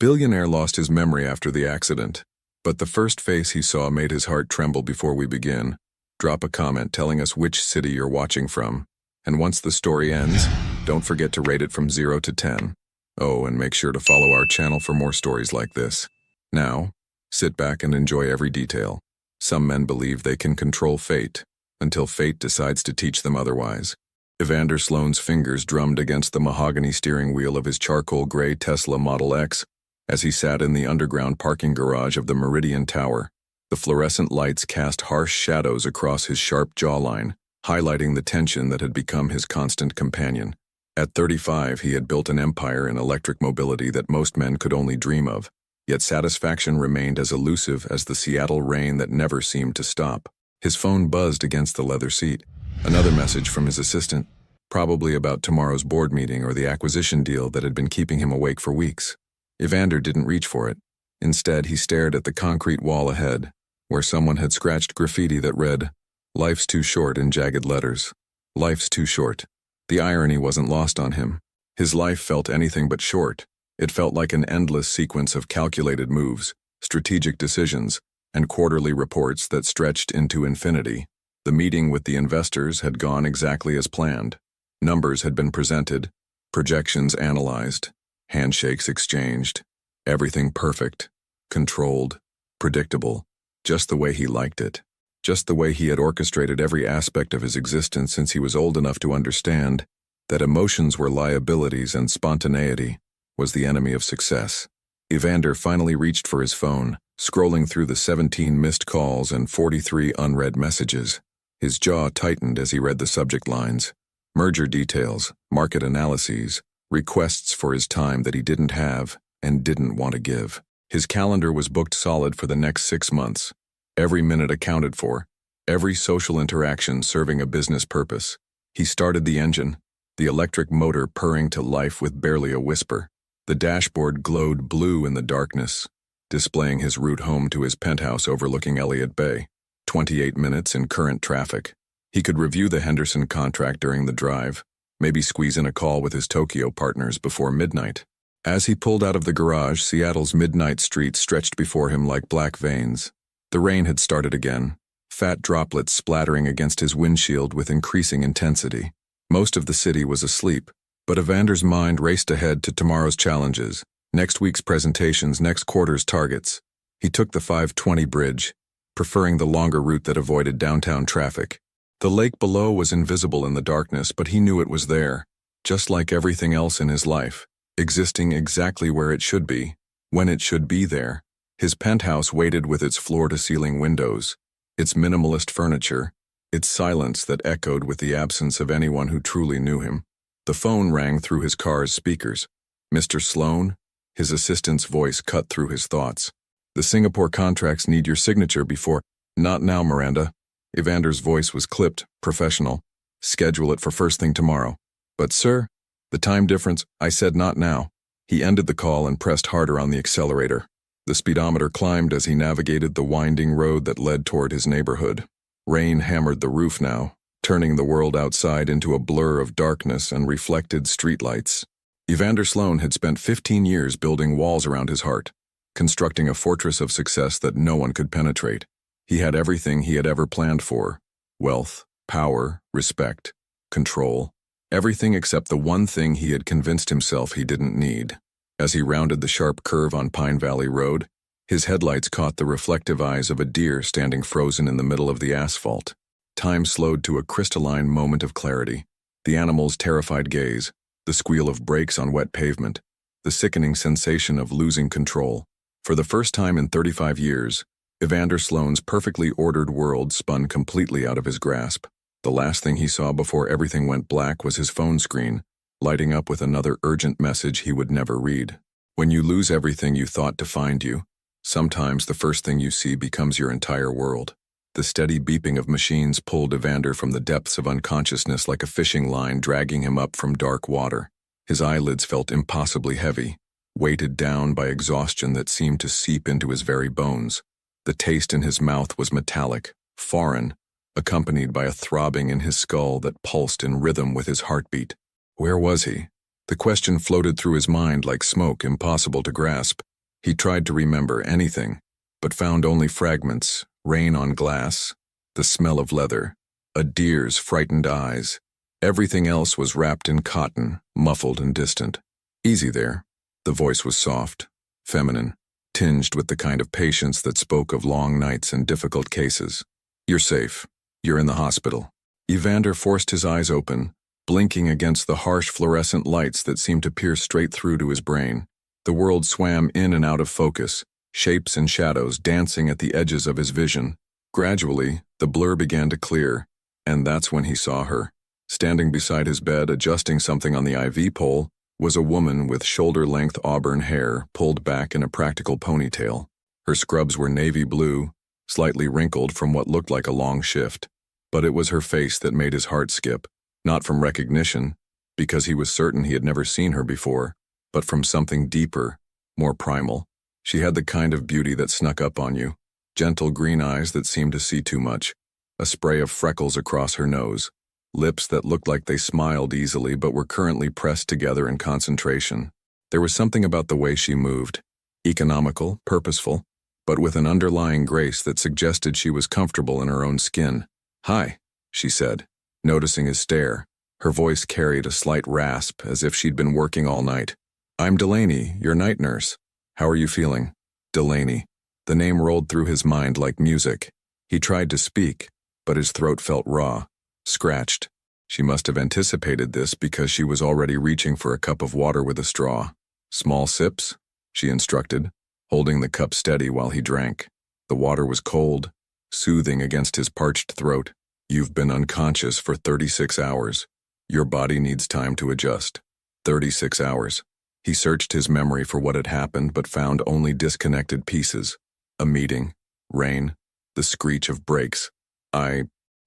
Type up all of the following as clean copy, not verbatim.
Billionaire lost his memory after the accident, but the first face he saw made his heart tremble. Before we begin, drop a comment telling us which city you're watching from, and once the story ends, don't forget to rate it from 0 to 10. Oh, and make sure to follow our channel for more stories like this. Now, sit back and enjoy every detail. Some men believe they can control fate, until fate decides to teach them otherwise. Evander Sloan's fingers drummed against the mahogany steering wheel of his charcoal gray Tesla Model X as he sat in the underground parking garage of the Meridian Tower. The fluorescent lights cast harsh shadows across his sharp jawline, highlighting the tension that had become his constant companion. At 35, he had built an empire in electric mobility that most men could only dream of, yet satisfaction remained as elusive as the Seattle rain that never seemed to stop. His phone buzzed against the leather seat. Another message from his assistant, probably about tomorrow's board meeting or the acquisition deal that had been keeping him awake for weeks. Evander didn't reach for it. Instead, he stared at the concrete wall ahead, where someone had scratched graffiti that read, "Life's too short," in jagged letters. Life's too short. The irony wasn't lost on him. His life felt anything but short. It felt like an endless sequence of calculated moves, strategic decisions, and quarterly reports that stretched into infinity. The meeting with the investors had gone exactly as planned. Numbers had been presented, projections analyzed, handshakes exchanged. Everything perfect, controlled, predictable, just the way he liked it. Just the way he had orchestrated every aspect of his existence since he was old enough to understand that emotions were liabilities and spontaneity was the enemy of success. Evander finally reached for his phone, scrolling through the 17 missed calls and 43 unread messages. His jaw tightened as he read the subject lines: merger details, market analyses, requests for his time that he didn't have and didn't want to give. His calendar was booked solid for the next 6 months. Every minute accounted for, every social interaction serving a business purpose. He started the engine, the electric motor purring to life with barely a whisper. The dashboard glowed blue in the darkness, displaying his route home to his penthouse overlooking Elliott Bay. 28 minutes in current traffic. He could review the Henderson contract during the drive, maybe squeeze in a call with his Tokyo partners before midnight. As he pulled out of the garage, Seattle's midnight streets stretched before him like black veins. The rain had started again, fat droplets splattering against his windshield with increasing intensity. Most of the city was asleep, but Evander's mind raced ahead to tomorrow's challenges, next week's presentations, next quarter's targets. He took the 520 bridge, preferring the longer route that avoided downtown traffic. The lake below was invisible in the darkness, but he knew it was there, just like everything else in his life, existing exactly where it should be, when it should be there. His penthouse waited with its floor-to-ceiling windows, its minimalist furniture, its silence that echoed with the absence of anyone who truly knew him. The phone rang through his car's speakers. "Mr. Sloan?" His assistant's voice cut through his thoughts. "The Singapore contracts need your signature before—" "Not now, Miranda." Evander's voice was clipped, professional. "Schedule it for first thing tomorrow." "But sir, the time difference—" "I said not now." He ended the call and pressed harder on the accelerator. The speedometer climbed as he navigated the winding road that led toward his neighborhood. Rain hammered the roof now, turning the world outside into a blur of darkness and reflected streetlights. Evander Sloan had spent 15 years building walls around his heart, constructing a fortress of success that no one could penetrate. He had everything he had ever planned for: wealth, power, respect, control, everything except the one thing he had convinced himself he didn't need. As he rounded the sharp curve on Pine Valley Road, his headlights caught the reflective eyes of a deer standing frozen in the middle of the asphalt. Time slowed to a crystalline moment of clarity. The animal's terrified gaze, the squeal of brakes on wet pavement, the sickening sensation of losing control. For the first time in 35 years, Evander Sloan's perfectly ordered world spun completely out of his grasp. The last thing he saw before everything went black was his phone screen, lighting up with another urgent message he would never read. When you lose everything you thought defined you, sometimes the first thing you see becomes your entire world. The steady beeping of machines pulled Evander from the depths of unconsciousness like a fishing line dragging him up from dark water. His eyelids felt impossibly heavy, weighted down by exhaustion that seemed to seep into his very bones. The taste in his mouth was metallic, foreign, accompanied by a throbbing in his skull that pulsed in rhythm with his heartbeat. Where was he? The question floated through his mind like smoke, impossible to grasp. He tried to remember anything, but found only fragments, rain on glass, the smell of leather, a deer's frightened eyes. Everything else was wrapped in cotton, muffled and distant. Easy there. The voice was soft, feminine, tinged with the kind of patience that spoke of long nights and difficult cases. You're safe. You're in the hospital. Evander forced his eyes open, blinking against the harsh fluorescent lights that seemed to pierce straight through to his brain. The world swam in and out of focus, shapes and shadows dancing at the edges of his vision. Gradually, the blur began to clear, and that's when he saw her. Standing beside his bed, adjusting something on the IV pole, was a woman with shoulder-length auburn hair pulled back in a practical ponytail. Her scrubs were navy blue, slightly wrinkled from what looked like a long shift. But it was her face that made his heart skip, not from recognition, because he was certain he had never seen her before, but from something deeper, more primal. She had the kind of beauty that snuck up on you, gentle green eyes that seemed to see too much, a spray of freckles across her nose, lips that looked like they smiled easily but were currently pressed together in concentration. There was something about the way she moved, economical, purposeful, but with an underlying grace that suggested she was comfortable in her own skin. "Hi," she said, noticing his stare. Her voice carried a slight rasp, as if she'd been working all night. "I'm Delaney, your night nurse. How are you feeling?" Delaney. The name rolled through his mind like music. He tried to speak, but his throat felt raw, scratched. She must have anticipated this because she was already reaching for a cup of water with a straw. "Small sips," she instructed, holding the cup steady while he drank. The water was cold, soothing against his parched throat. "You've been unconscious for 36 hours. Your body needs time to adjust." 36 hours. He searched his memory for what had happened but found only disconnected pieces. A meeting, rain, the screech of brakes. I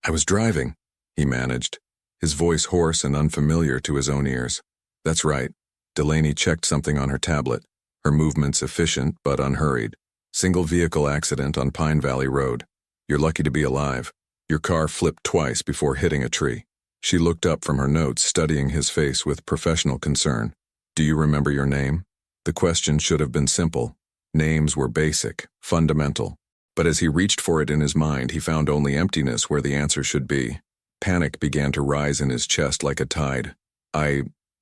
was driving," he managed, his voice hoarse and unfamiliar to his own ears. "That's right." Delaney checked something on her tablet, her movements efficient but unhurried. "Single vehicle accident on Pine Valley Road. You're lucky to be alive. Your car flipped twice before hitting a tree." She looked up from her notes, studying his face with professional concern. "Do you remember your name?" The question should have been simple. Names were basic, fundamental. But as he reached for it in his mind, he found only emptiness where the answer should be. Panic began to rise in his chest like a tide.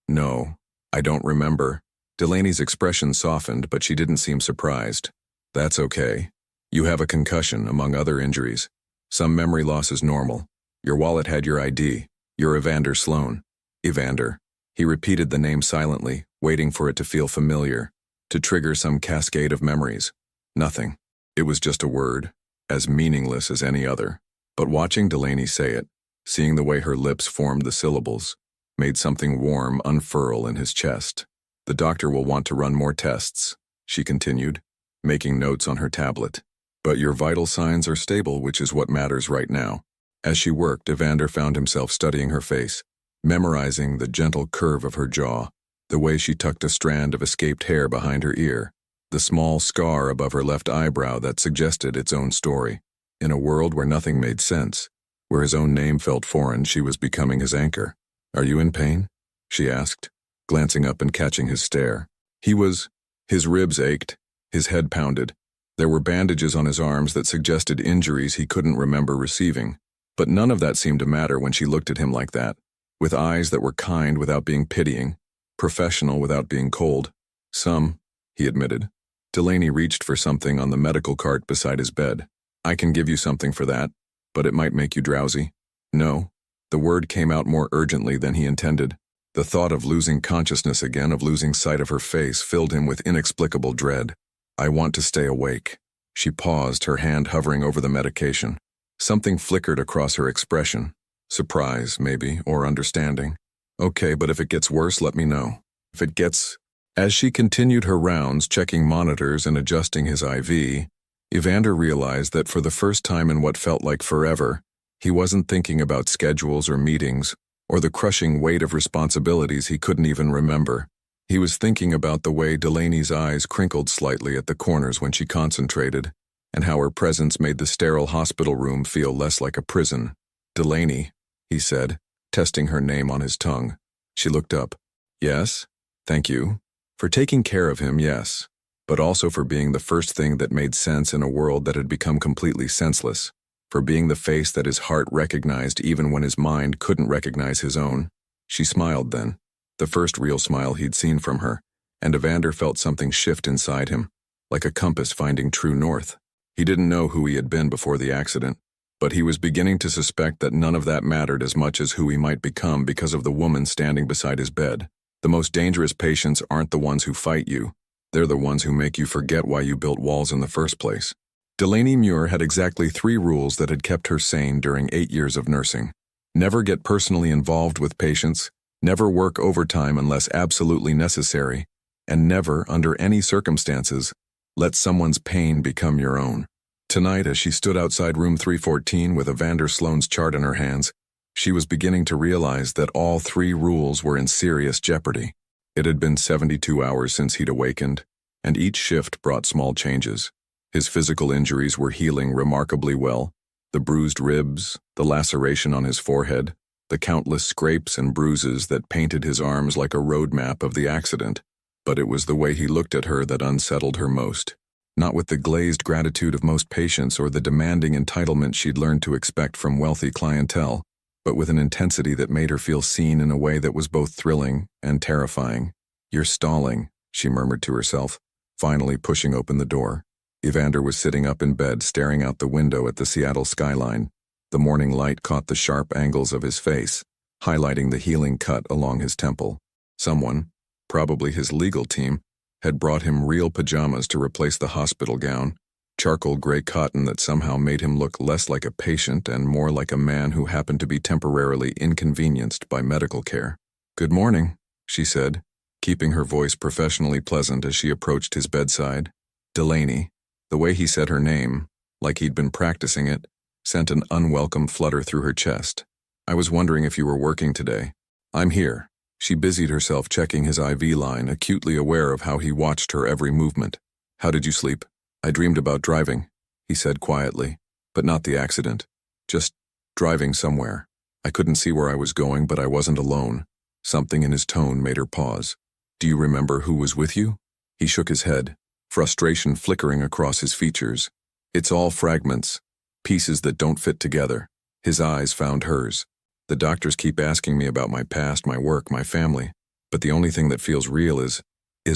No, I don't remember." Delaney's expression softened, but she didn't seem surprised. "That's okay. You have a concussion, among other injuries. Some memory loss is normal. Your wallet had your ID. You're Evander Sloan." Evander. He repeated the name silently, waiting for it to feel familiar, to trigger some cascade of memories. Nothing. It was just a word, as meaningless as any other. But watching Delaney say it, seeing the way her lips formed the syllables, made something warm unfurl in his chest. "The doctor will want to run more tests," she continued, making notes on her tablet. "But your vital signs are stable, which is what matters right now." As she worked, Evander found himself studying her face, memorizing the gentle curve of her jaw, the way she tucked a strand of escaped hair behind her ear, the small scar above her left eyebrow that suggested its own story. In a world where nothing made sense, where his own name felt foreign, she was becoming his anchor. "Are you in pain?" she asked, glancing up and catching his stare. His ribs ached, his head pounded. There were bandages on his arms that suggested injuries he couldn't remember receiving. But none of that seemed to matter when she looked at him like that, with eyes that were kind without being pitying, professional without being cold. "Some," he admitted. Delaney reached for something on the medical cart beside his bed. "I can give you something for that, but it might make you drowsy." "No." The word came out more urgently than he intended. The thought of losing consciousness again, of losing sight of her face, filled him with inexplicable dread. "I want to stay awake." She paused, her hand hovering over the medication. Something flickered across her expression. Surprise, maybe, or understanding. "Okay, but if it gets worse, let me know. If it gets..." As she continued her rounds, checking monitors and adjusting his IV, Evander realized that for the first time in what felt like forever, he wasn't thinking about schedules or meetings, or the crushing weight of responsibilities he couldn't even remember. He was thinking about the way Delaney's eyes crinkled slightly at the corners when she concentrated, and how her presence made the sterile hospital room feel less like a prison. "Delaney," he said, testing her name on his tongue. She looked up. "Yes? Thank you. For taking care of him, yes. but also for being the first thing that made sense in a world that had become completely senseless, for being the face that his heart recognized even when his mind couldn't recognize his own. She smiled then, the first real smile he'd seen from her, and Evander felt something shift inside him, like a compass finding true north. He didn't know who he had been before the accident, but he was beginning to suspect that none of that mattered as much as who he might become because of the woman standing beside his bed. The most dangerous patients aren't the ones who fight you. They're the ones who make you forget why you built walls in the first place. Delaney Muir had exactly 3 rules that had kept her sane during 8 years of nursing. Never get personally involved with patients, never work overtime unless absolutely necessary, and never, under any circumstances, let someone's pain become your own. Tonight, as she stood outside room 314 with Evander Sloane's chart in her hands, she was beginning to realize that all 3 rules were in serious jeopardy. It had been 72 hours since he'd awakened, and each shift brought small changes. His physical injuries were healing remarkably well. The bruised ribs, the laceration on his forehead, the countless scrapes and bruises that painted his arms like a road map of the accident. But it was the way he looked at her that unsettled her most. Not with the glazed gratitude of most patients or the demanding entitlement she'd learned to expect from wealthy clientele, but with an intensity that made her feel seen in a way that was both thrilling and terrifying. "You're stalling," she murmured to herself, finally pushing open the door. Evander was sitting up in bed, staring out the window at the Seattle skyline. The morning light caught the sharp angles of his face, highlighting the healing cut along his temple. Someone, probably his legal team, had brought him real pajamas to replace the hospital gown, charcoal gray cotton that somehow made him look less like a patient and more like a man who happened to be temporarily inconvenienced by medical care. "Good morning," she said, keeping her voice professionally pleasant as she approached his bedside. Delaney. The way he said her name, like he'd been practicing it, sent an unwelcome flutter through her chest. "I was wondering if you were working today." "I'm here." She busied herself checking his IV line, acutely aware of how he watched her every movement. "How did you sleep?" "I dreamed about driving," he said quietly, "but not the accident. Just driving somewhere. I couldn't see where I was going, but I wasn't alone." Something in his tone made her pause. "Do you remember who was with you?" He shook his head, frustration flickering across his features. "It's all fragments, pieces that don't fit together." His eyes found hers. "The doctors keep asking me about my past, my work, my family, but the only thing that feels real is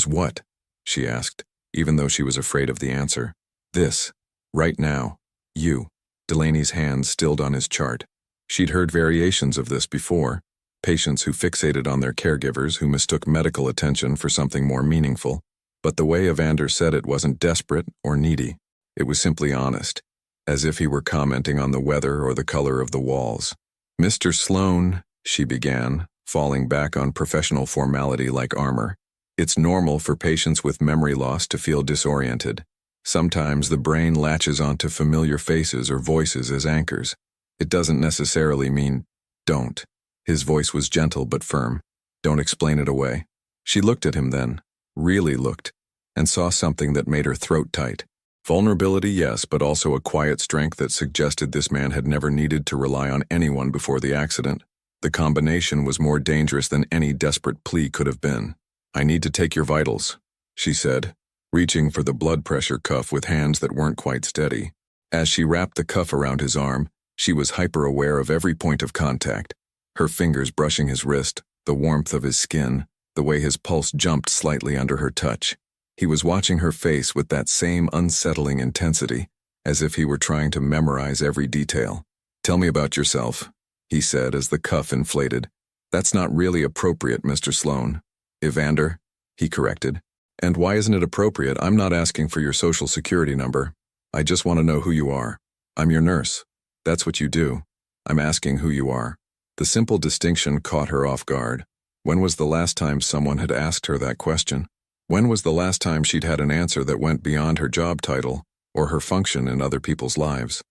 what?" she asked, even though she was afraid of the answer. "This. Right now. You." Delaney's hand stilled on his chart. She'd heard variations of this before. Patients who fixated on their caregivers, who mistook medical attention for something more meaningful. But the way Evander said it wasn't desperate or needy. It was simply honest, as if he were commenting on the weather or the color of the walls. "Mr. Sloane," she began, falling back on professional formality like armor. "It's normal for patients with memory loss to feel disoriented. Sometimes the brain latches onto familiar faces or voices as anchors. It doesn't necessarily mean don't." His voice was gentle but firm. "Don't explain it away." She looked at him then, really looked, and saw something that made her throat tight. Vulnerability, yes, but also a quiet strength that suggested this man had never needed to rely on anyone before the accident. The combination was more dangerous than any desperate plea could have been. "I need to take your vitals," she said, reaching for the blood pressure cuff with hands that weren't quite steady. As she wrapped the cuff around his arm, she was hyper-aware of every point of contact, her fingers brushing his wrist, the warmth of his skin, the way his pulse jumped slightly under her touch. He was watching her face with that same unsettling intensity, as if he were trying to memorize every detail. "Tell me about yourself," he said as the cuff inflated. "That's not really appropriate, Mr. Sloane." "Evander," he corrected. "And why isn't it appropriate? I'm not asking for your social security number. I just want to know who you are. I'm your nurse. That's what you do. I'm asking who you are." The simple distinction caught her off guard. When was the last time someone had asked her that question? When was the last time she'd had an answer that went beyond her job title or her function in other people's lives?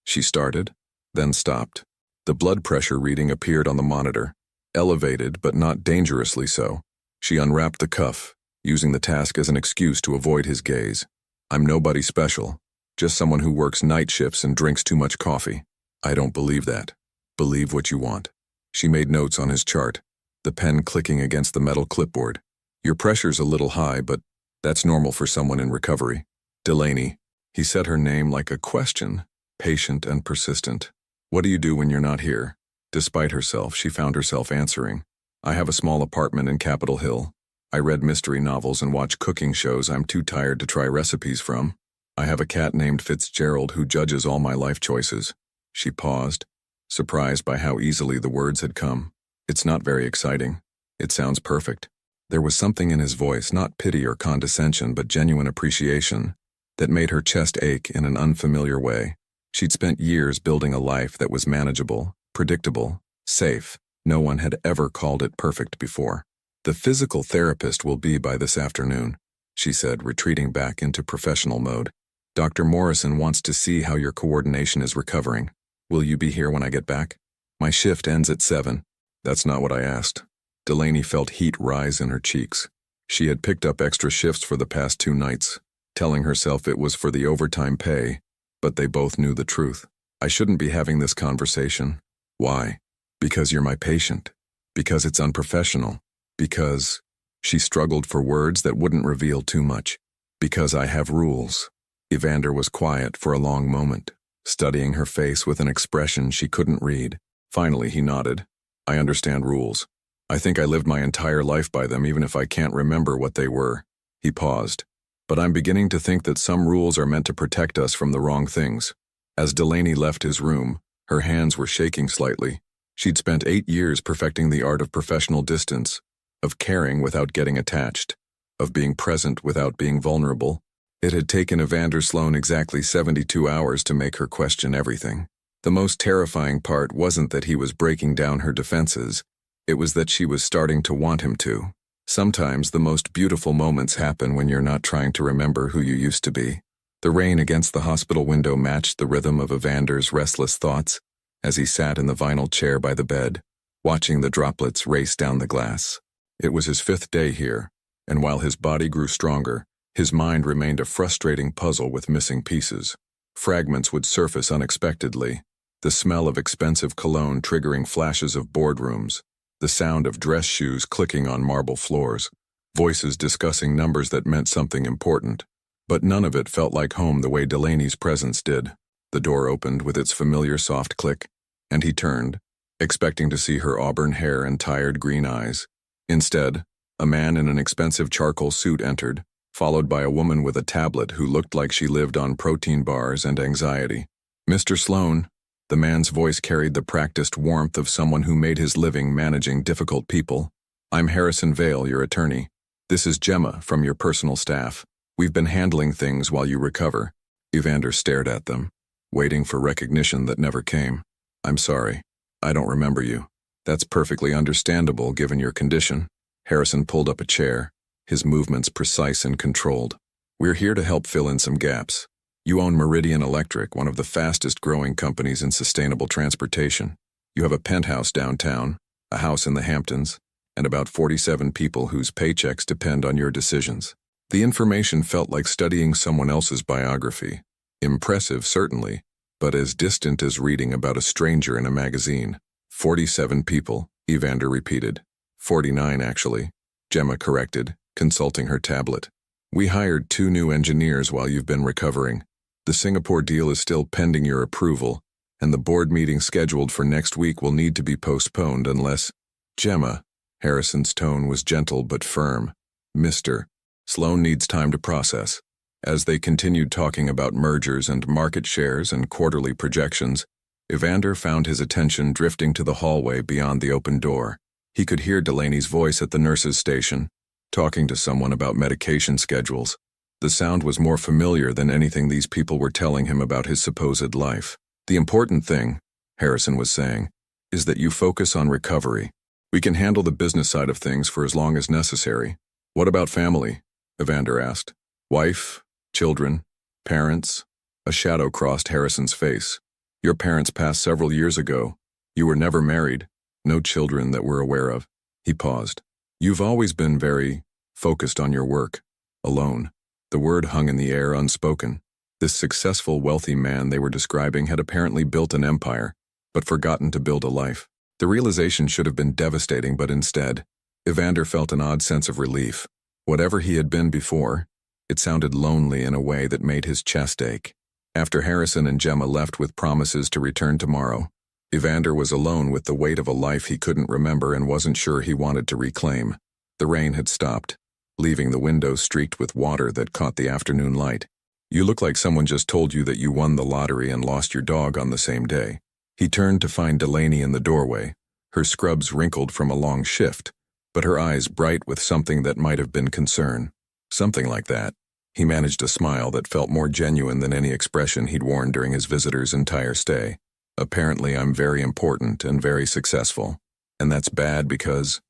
She started, then stopped. The blood pressure reading appeared on the monitor, elevated but not dangerously so. She unwrapped the cuff, using the task as an excuse to avoid his gaze. "I'm nobody special, just someone who works night shifts and drinks too much coffee." "I don't believe that." "Believe what you want." She made notes on his chart, the pen clicking against the metal clipboard. "Your pressure's a little high, but That's normal for someone in recovery. Delaney. He said her name like a question, patient and persistent. What do you do when you're not here? Despite herself, she found herself answering. I have a small apartment in Capitol Hill. I read mystery novels and watch cooking shows I'm too tired to try recipes from. I have a cat named Fitzgerald who judges all my life choices. She paused, surprised by how easily the words had come. It's not very exciting. It sounds perfect. There was something in his voice, not pity or condescension, but genuine appreciation, that made her chest ache in an unfamiliar way. She'd spent years building a life that was manageable, predictable, safe. No one had ever called it perfect before. The physical therapist will be by this afternoon, she said, retreating back into professional mode. Dr. Morrison wants to see how your coordination is recovering. Will you be here when I get back? My shift ends at 7. That's not what I asked. Delaney felt heat rise in her cheeks. She had picked up extra shifts for the past 2 nights, telling herself it was for the overtime pay, but they both knew the truth. I shouldn't be having this conversation. Why? Because you're my patient. Because it's unprofessional. Because she struggled for words that wouldn't reveal too much. Because I have rules. Evander was quiet for a long moment, studying her face with an expression she couldn't read. Finally, he nodded. I understand rules. I think I lived my entire life by them, even if I can't remember what they were. He paused. But I'm beginning to think that some rules are meant to protect us from the wrong things. As Delaney left his room, her hands were shaking slightly. She'd spent 8 years perfecting the art of professional distance, of caring without getting attached, of being present without being vulnerable. It had taken Evander Sloan exactly 72 hours to make her question everything. The most terrifying part wasn't that he was breaking down her defenses, it was that she was starting to want him to. Sometimes the most beautiful moments happen when you're not trying to remember who you used to be. The rain against the hospital window matched the rhythm of Evander's restless thoughts as he sat in the vinyl chair by the bed, watching the droplets race down the glass. It was his 5th day here, and while his body grew stronger, his mind remained a frustrating puzzle with missing pieces. Fragments would surface unexpectedly, the smell of expensive cologne triggering flashes of boardrooms, the sound of dress shoes clicking on marble floors, voices discussing numbers that meant something important. But none of it felt like home the way Delaney's presence did. The door opened with its familiar soft click, and he turned, expecting to see her auburn hair and tired green eyes. Instead, a man in an expensive charcoal suit entered, followed by a woman with a tablet who looked like she lived on protein bars and anxiety. Mr. Sloan. The man's voice carried the practiced warmth of someone who made his living managing difficult people. I'm Harrison Vale, your attorney. This is Gemma from your personal staff. We've been handling things while you recover. Evander stared at them, waiting for recognition that never came. I'm sorry. I don't remember you. That's perfectly understandable given your condition. Harrison pulled up a chair, his movements precise and controlled. We're here to help fill in some gaps. You own Meridian Electric, one of the fastest-growing companies in sustainable transportation. You have a penthouse downtown, a house in the Hamptons, and about 47 people whose paychecks depend on your decisions. The information felt like studying someone else's biography. Impressive, certainly, but as distant as reading about a stranger in a magazine. 47 people, Evander repeated. 49, actually, Gemma corrected, consulting her tablet. We hired 2 new engineers while you've been recovering. The Singapore deal is still pending your approval, and the board meeting scheduled for next week will need to be postponed unless… Gemma, Harrison's tone was gentle but firm. Mr. Sloan needs time to process. As they continued talking about mergers and market shares and quarterly projections, Evander found his attention drifting to the hallway beyond the open door. He could hear Delaney's voice at the nurse's station, talking to someone about medication schedules. The sound was more familiar than anything these people were telling him about his supposed life. The important thing, Harrison was saying, is that you focus on recovery. We can handle the business side of things for as long as necessary. What about family? Evander asked. Wife, children, parents? A shadow crossed Harrison's face. Your parents passed several years ago. You were never married. No children that we're aware of. He paused. You've always been very focused on your work. Alone. The word hung in the air unspoken. This successful, wealthy man they were describing had apparently built an empire, but forgotten to build a life. The realization should have been devastating, but instead, Evander felt an odd sense of relief. Whatever he had been before, It sounded lonely in a way that made his chest ache. After Harrison and Gemma left with promises to return tomorrow, Evander was alone with the weight of a life he couldn't remember and wasn't sure he wanted to reclaim. The rain had stopped, leaving the window streaked with water that caught the afternoon light. "You look like someone just told you that you won the lottery and lost your dog on the same day." He turned to find Delaney in the doorway, her scrubs wrinkled from a long shift, but her eyes bright with something that might have been concern. Something like that. He managed a smile that felt more genuine than any expression he'd worn during his visitor's entire stay. "Apparently I'm very important and very successful. And that's bad because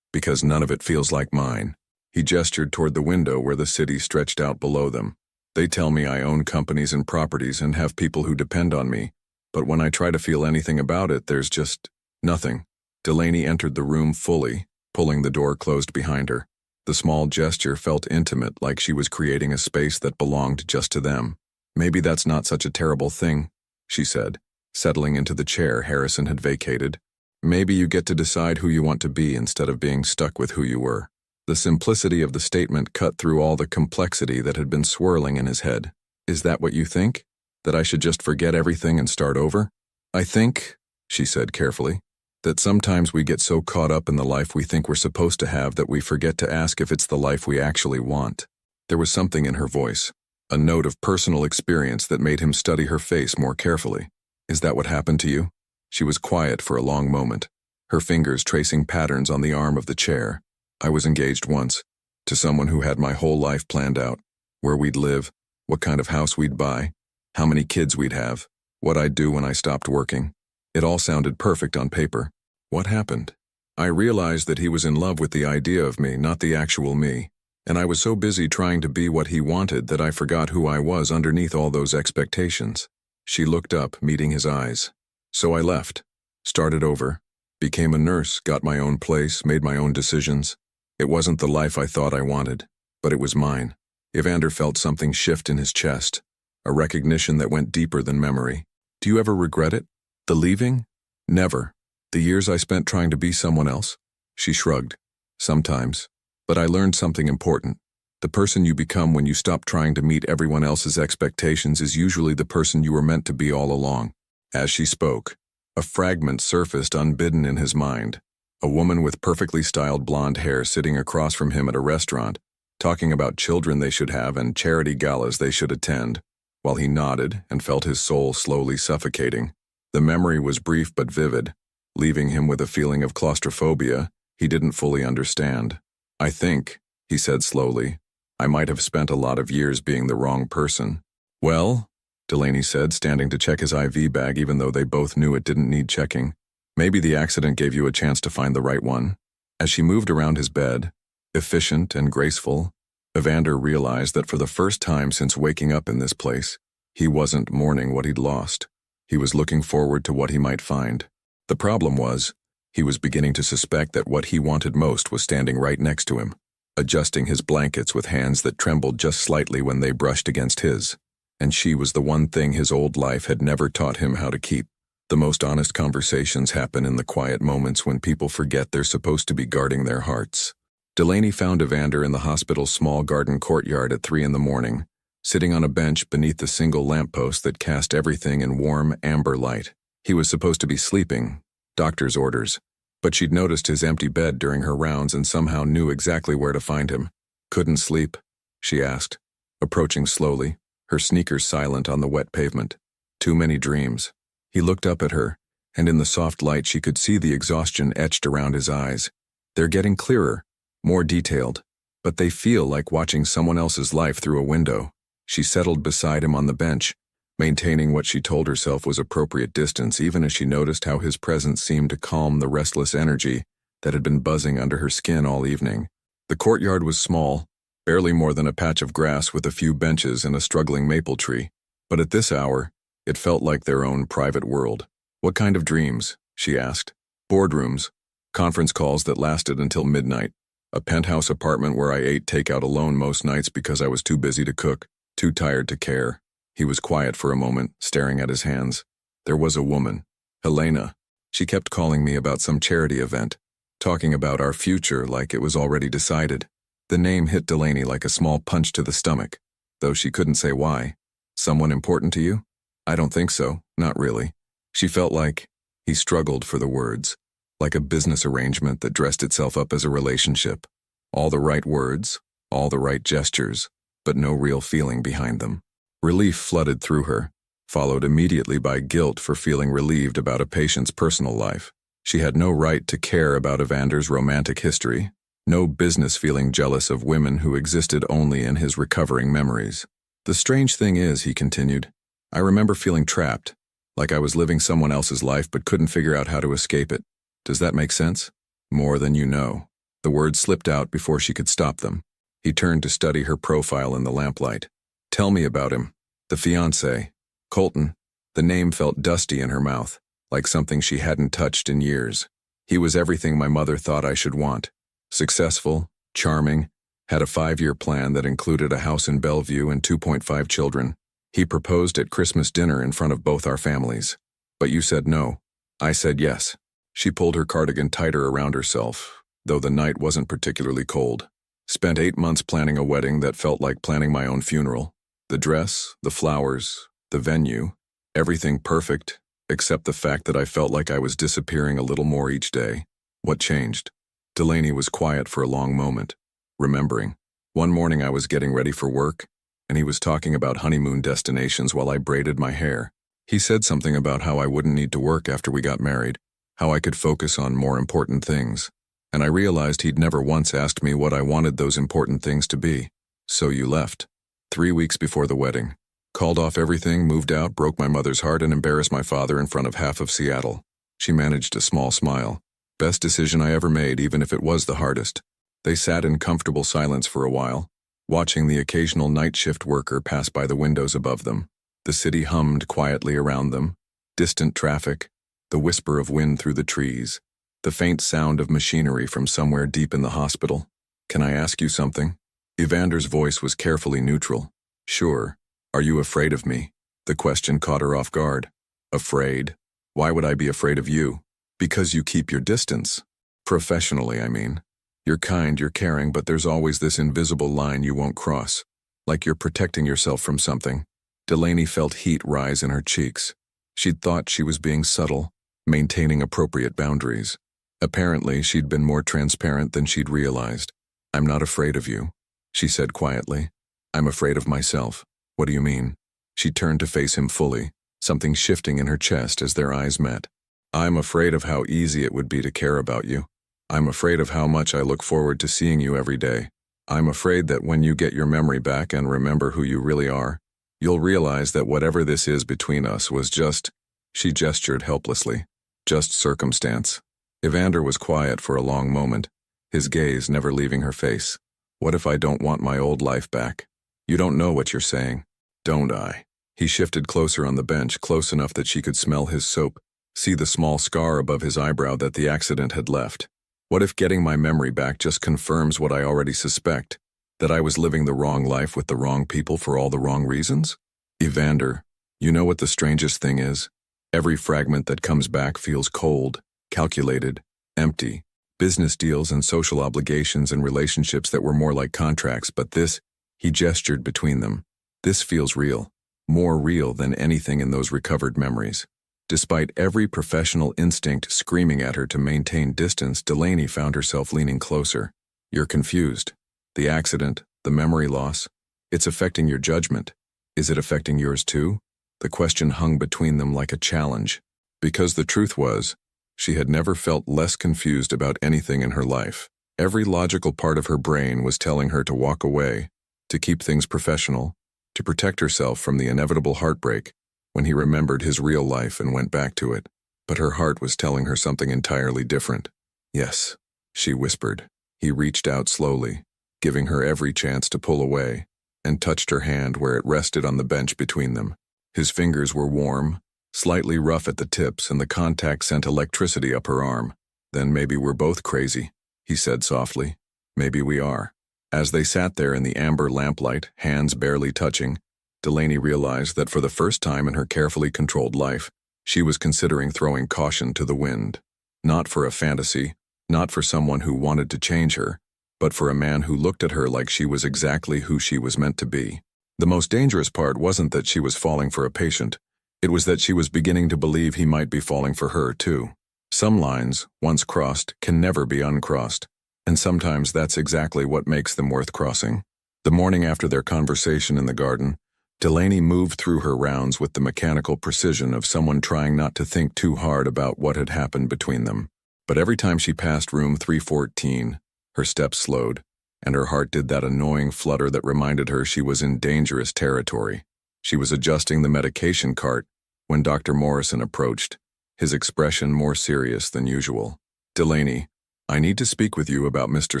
none of it feels like mine." He gestured toward the window where the city stretched out below them. "They tell me I own companies and properties and have people who depend on me, but when I try to feel anything about it, there's just nothing." Delaney entered the room fully, pulling the door closed behind her. The small gesture felt intimate, like she was creating a space that belonged just to them. "Maybe that's not such a terrible thing," she said, settling into the chair Harrison had vacated. "Maybe you get to decide who you want to be instead of being stuck with who you were." The simplicity of the statement cut through all the complexity that had been swirling in his head. "Is that what you think? That I should just forget everything and start over?" "I think," she said carefully, "that sometimes we get so caught up in the life we think we're supposed to have that we forget to ask if it's the life we actually want." There was something in her voice, a note of personal experience that made him study her face more carefully. "Is that what happened to you?" She was quiet for a long moment, her fingers tracing patterns on the arm of the chair. "I was engaged once, to someone who had my whole life planned out, where we'd live, what kind of house we'd buy, how many kids we'd have, what I'd do when I stopped working. It all sounded perfect on paper. What happened? I realized that he was in love with the idea of me, not the actual me, and I was so busy trying to be what he wanted that I forgot who I was underneath all those expectations." She looked up, meeting his eyes. "So I left, started over, became a nurse, got my own place, made my own decisions. It wasn't the life I thought I wanted, but it was mine." Evander felt something shift in his chest, a recognition that went deeper than memory. "Do you ever regret it? The leaving?" "Never. The years I spent trying to be someone else?" She shrugged. "Sometimes. But I learned something important. The person you become when you stop trying to meet everyone else's expectations is usually the person you were meant to be all along." As she spoke, a fragment surfaced unbidden in his mind. A woman with perfectly styled blonde hair sitting across from him at a restaurant, talking about children they should have and charity galas they should attend, while he nodded and felt his soul slowly suffocating. The memory was brief but vivid, leaving him with a feeling of claustrophobia he didn't fully understand. "I think," he said slowly, "I might have spent a lot of years being the wrong person." "Well," Delaney said, standing to check his IV bag even though they both knew it didn't need checking, "maybe the accident gave you a chance to find the right one." As she moved around his bed, efficient and graceful, Evander realized that for the first time since waking up in this place, he wasn't mourning what he'd lost. He was looking forward to what he might find. The problem was, he was beginning to suspect that what he wanted most was standing right next to him, adjusting his blankets with hands that trembled just slightly when they brushed against his. And she was the one thing his old life had never taught him how to keep. The most honest conversations happen in the quiet moments when people forget they're supposed to be guarding their hearts. Delaney found Evander in the hospital's small garden courtyard at 3 a.m, sitting on a bench beneath the single lamppost that cast everything in warm, amber light. He was supposed to be sleeping, doctor's orders, but she'd noticed his empty bed during her rounds and somehow knew exactly where to find him. "Couldn't sleep?" she asked, approaching slowly, her sneakers silent on the wet pavement. "Too many dreams." He looked up at her, and in the soft light she could see the exhaustion etched around his eyes. "They're getting clearer, more detailed, but they feel like watching someone else's life through a window." She settled beside him on the bench, maintaining what she told herself was appropriate distance even as she noticed how his presence seemed to calm the restless energy that had been buzzing under her skin all evening. The courtyard was small, barely more than a patch of grass with a few benches and a struggling maple tree, but at this hour, it felt like their own private world. "What kind of dreams?" she asked. "Boardrooms, conference calls that lasted until midnight, a penthouse apartment where I ate takeout alone most nights because I was too busy to cook, too tired to care." He was quiet for a moment, staring at his hands. "There was a woman, Helena. She kept calling me about some charity event, talking about our future like it was already decided." The name hit Delaney like a small punch to the stomach. though she couldn't say why. Someone important to you? I don't think so, not really. She felt like, he struggled for the words, like a business arrangement that dressed itself up as a relationship. All the right words, all the right gestures, but no real feeling behind them. Relief flooded through her, followed immediately by guilt for feeling relieved about a patient's personal life. She had no right to care about Evander's romantic history, no business feeling jealous of women who existed only in his recovering memories. The strange thing is, he continued, I remember feeling trapped, like I was living someone else's life but couldn't figure out how to escape it. Does that make sense? More than you know. The words slipped out before she could stop them. He turned to study her profile in the lamplight. Tell me about him. The fiancé. Colton. The name felt dusty in her mouth, like something she hadn't touched in years. He was everything my mother thought I should want. Successful, charming, had a 5-year plan that included a house in Bellevue and 2.5 children. He proposed at Christmas dinner in front of both our families. But you said no. I said yes. She pulled her cardigan tighter around herself, though the night wasn't particularly cold. Spent 8 months planning a wedding that felt like planning my own funeral. The dress, the flowers, the venue, everything perfect, except the fact that I felt like I was disappearing a little more each day. What changed? Delaney was quiet for a long moment, remembering. One morning I was getting ready for work, and he was talking about honeymoon destinations while I braided my hair. He said something about how I wouldn't need to work after we got married, how I could focus on more important things. And I realized he'd never once asked me what I wanted those important things to be. So you left. 3 weeks before the wedding. Called off everything, moved out, broke my mother's heart, and embarrassed my father in front of half of Seattle. She managed a small smile. Best decision I ever made, even if it was the hardest. They sat in comfortable silence for a while, watching the occasional night shift worker pass by the windows above them. The city hummed quietly around them. Distant traffic, the whisper of wind through the trees, the faint sound of machinery from somewhere deep in the hospital. Can I ask you something? Evander's voice was carefully neutral. Sure. Are you afraid of me? The question caught her off guard. Afraid? Why would I be afraid of you? Because you keep your distance. Professionally, I mean. You're kind, you're caring, but there's always this invisible line you won't cross. Like you're protecting yourself from something. Delaney felt heat rise in her cheeks. She'd thought she was being subtle, maintaining appropriate boundaries. Apparently, she'd been more transparent than she'd realized. I'm not afraid of you, she said quietly. I'm afraid of myself. What do you mean? She turned to face him fully, something shifting in her chest as their eyes met. I'm afraid of how easy it would be to care about you. I'm afraid of how much I look forward to seeing you every day. I'm afraid that when you get your memory back and remember who you really are, you'll realize that whatever this is between us was just, she gestured helplessly, just circumstance. Evander was quiet for a long moment, his gaze never leaving her face. What if I don't want my old life back? You don't know what you're saying. Don't I? He shifted closer on the bench, close enough that she could smell his soap, see the small scar above his eyebrow that the accident had left. What if getting my memory back just confirms what I already suspect, that I was living the wrong life with the wrong people for all the wrong reasons? Evander, you know what the strangest thing is? Every fragment that comes back feels cold, calculated, empty. Business deals and social obligations and relationships that were more like contracts, but this, he gestured between them. This feels real, more real than anything in those recovered memories. Despite every professional instinct screaming at her to maintain distance, Delaney found herself leaning closer. You're confused. The accident, the memory loss, it's affecting your judgment. Is it affecting yours too? The question hung between them like a challenge. Because the truth was, she had never felt less confused about anything in her life. Every logical part of her brain was telling her to walk away, to keep things professional, to protect herself from the inevitable heartbreak when he remembered his real life and went back to it. But her heart was telling her something entirely different. Yes, she whispered. He reached out slowly, giving her every chance to pull away, and touched her hand where it rested on the bench between them. His fingers were warm, slightly rough at the tips, and the contact sent electricity up her arm. Then maybe we're both crazy, he said softly. Maybe we are. As they sat there in the amber lamplight, hands barely touching, Delaney realized that for the first time in her carefully controlled life, she was considering throwing caution to the wind. Not for a fantasy, not for someone who wanted to change her, but for a man who looked at her like she was exactly who she was meant to be. The most dangerous part wasn't that she was falling for a patient. It was that she was beginning to believe he might be falling for her, too. Some lines, once crossed, can never be uncrossed. And sometimes that's exactly what makes them worth crossing. The morning after their conversation in the garden, Delaney moved through her rounds with the mechanical precision of someone trying not to think too hard about what had happened between them. But every time she passed room 314, her steps slowed, and her heart did that annoying flutter that reminded her she was in dangerous territory. She was adjusting the medication cart when Dr. Morrison approached, his expression more serious than usual. "Delaney, I need to speak with you about Mr.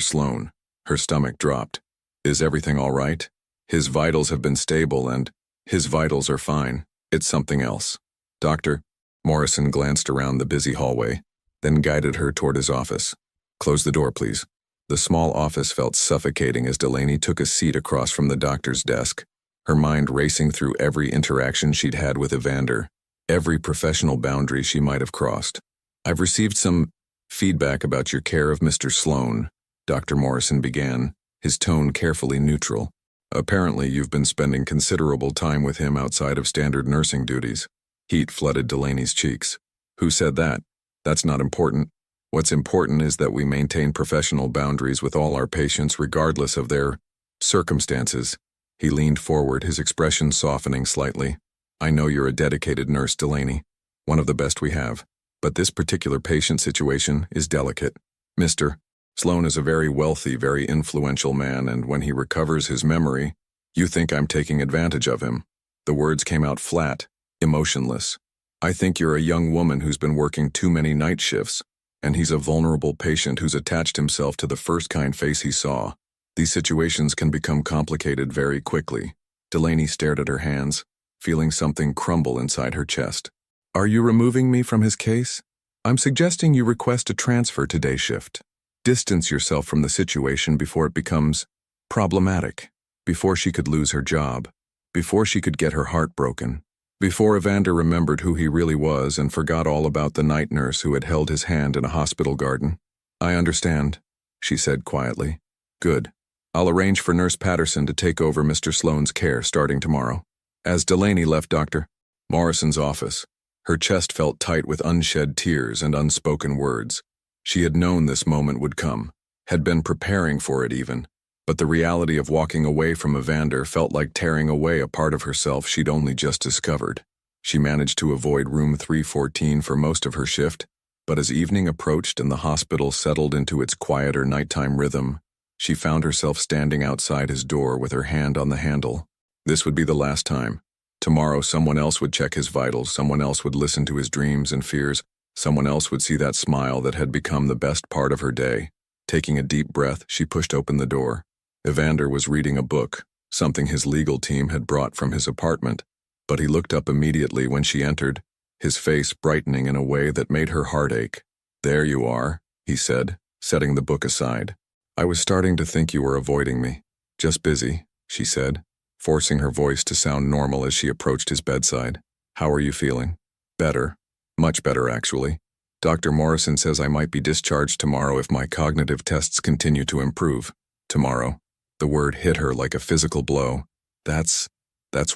Sloan." Her stomach dropped. "Is everything all right? His vitals have been stable and his vitals are fine. It's something else." "Doctor?" Morrison glanced around the busy hallway, then guided her toward his office. "Close the door, please." The small office felt suffocating as Delaney took a seat across from the doctor's desk, her mind racing through every interaction she'd had with Evander, every professional boundary she might have crossed. "I've received some feedback about your care of Mr. Sloan," Dr. Morrison began, his tone carefully neutral. "Apparently you've been spending considerable time with him outside of standard nursing duties." Heat flooded Delaney's cheeks. "Who said that? That's not important. What's important is that we maintain professional boundaries with all our patients regardless of their circumstances." He leaned forward, his expression softening slightly. "I know you're a dedicated nurse, Delaney, one of the best we have, but this particular patient situation is delicate. Mr. Sloan is a very wealthy, very influential man, and when he recovers his memory, you think I'm taking advantage of him." The words came out flat, emotionless. "I think you're a young woman who's been working too many night shifts, and he's a vulnerable patient who's attached himself to the first kind face he saw. These situations can become complicated very quickly." Delaney stared at her hands, feeling something crumble inside her chest. "Are you removing me from his case? I'm suggesting you request a transfer to day shift. Distance yourself from the situation before it becomes problematic, before she could lose her job, before she could get her heart broken, before Evander remembered who he really was and forgot all about the night nurse who had held his hand in a hospital garden." "I understand," she said quietly. "Good. I'll arrange for Nurse Patterson to take over Mr. Sloan's care starting tomorrow." As Delaney left Dr. Morrison's office, her chest felt tight with unshed tears and unspoken words. She had known this moment would come, had been preparing for it even, but the reality of walking away from Evander felt like tearing away a part of herself she'd only just discovered. She managed to avoid room 314 for most of her shift, but as evening approached and the hospital settled into its quieter nighttime rhythm, she found herself standing outside his door with her hand on the handle. This would be the last time. Tomorrow someone else would check his vitals, someone else would listen to his dreams and fears, someone else would see that smile that had become the best part of her day. Taking a deep breath, she pushed open the door. Evander was reading a book, something his legal team had brought from his apartment, but he looked up immediately when she entered, his face brightening in a way that made her heart ache. "There you are," he said, setting the book aside. "I was starting to think you were avoiding me." "Just busy," she said, forcing her voice to sound normal as she approached his bedside. "How are you feeling?" "Better. Much better, actually. Dr. Morrison says I might be discharged tomorrow if my cognitive tests continue to improve." "Tomorrow." The word hit her like a physical blow. That's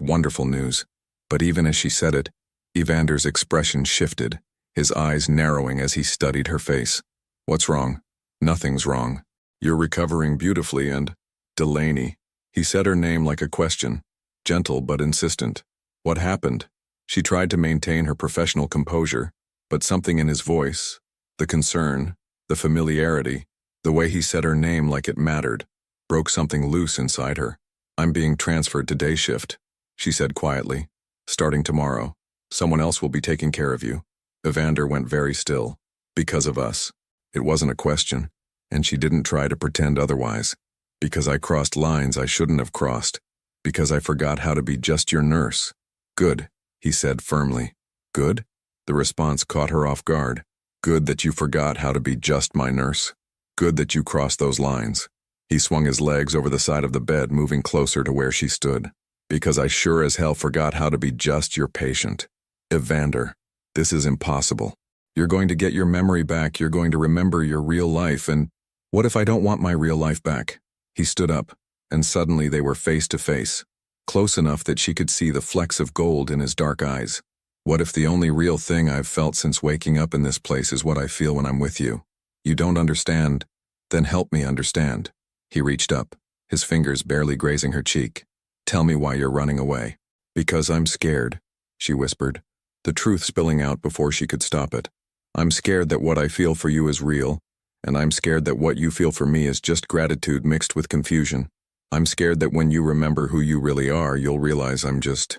wonderful news." But even as she said it, Evander's expression shifted, his eyes narrowing as he studied her face. "What's wrong?" "Nothing's wrong. You're recovering beautifully and—" "Delaney." He said her name like a question, gentle but insistent. "What happened?" She tried to maintain her professional composure, but something in his voice, the concern, the familiarity, the way he said her name like it mattered, broke something loose inside her. "I'm being transferred to day shift," she said quietly. "Starting tomorrow. Someone else will be taking care of you." Evander went very still. "Because of us." It wasn't a question, and she didn't try to pretend otherwise. "Because I crossed lines I shouldn't have crossed. Because I forgot how to be just your nurse." "Good," he said firmly. "Good?" The response caught her off guard. "Good that you forgot how to be just my nurse. Good that you crossed those lines." He swung his legs over the side of the bed, moving closer to where she stood. "Because I sure as hell forgot how to be just your patient." "Evander, this is impossible. You're going to get your memory back, you're going to remember your real life, and what if I don't want my real life back?" He stood up, and suddenly they were face to face. close enough that she could see the flecks of gold in his dark eyes. What if the only real thing I've felt since waking up in this place is what I feel when I'm with you? You don't understand? Then help me understand. He reached up, his fingers barely grazing her cheek. Tell me why you're running away. Because I'm scared, she whispered, the truth spilling out before she could stop it. I'm scared that what I feel for you is real, and I'm scared that what you feel for me is just gratitude mixed with confusion. I'm scared that when you remember who you really are, you'll realize I'm just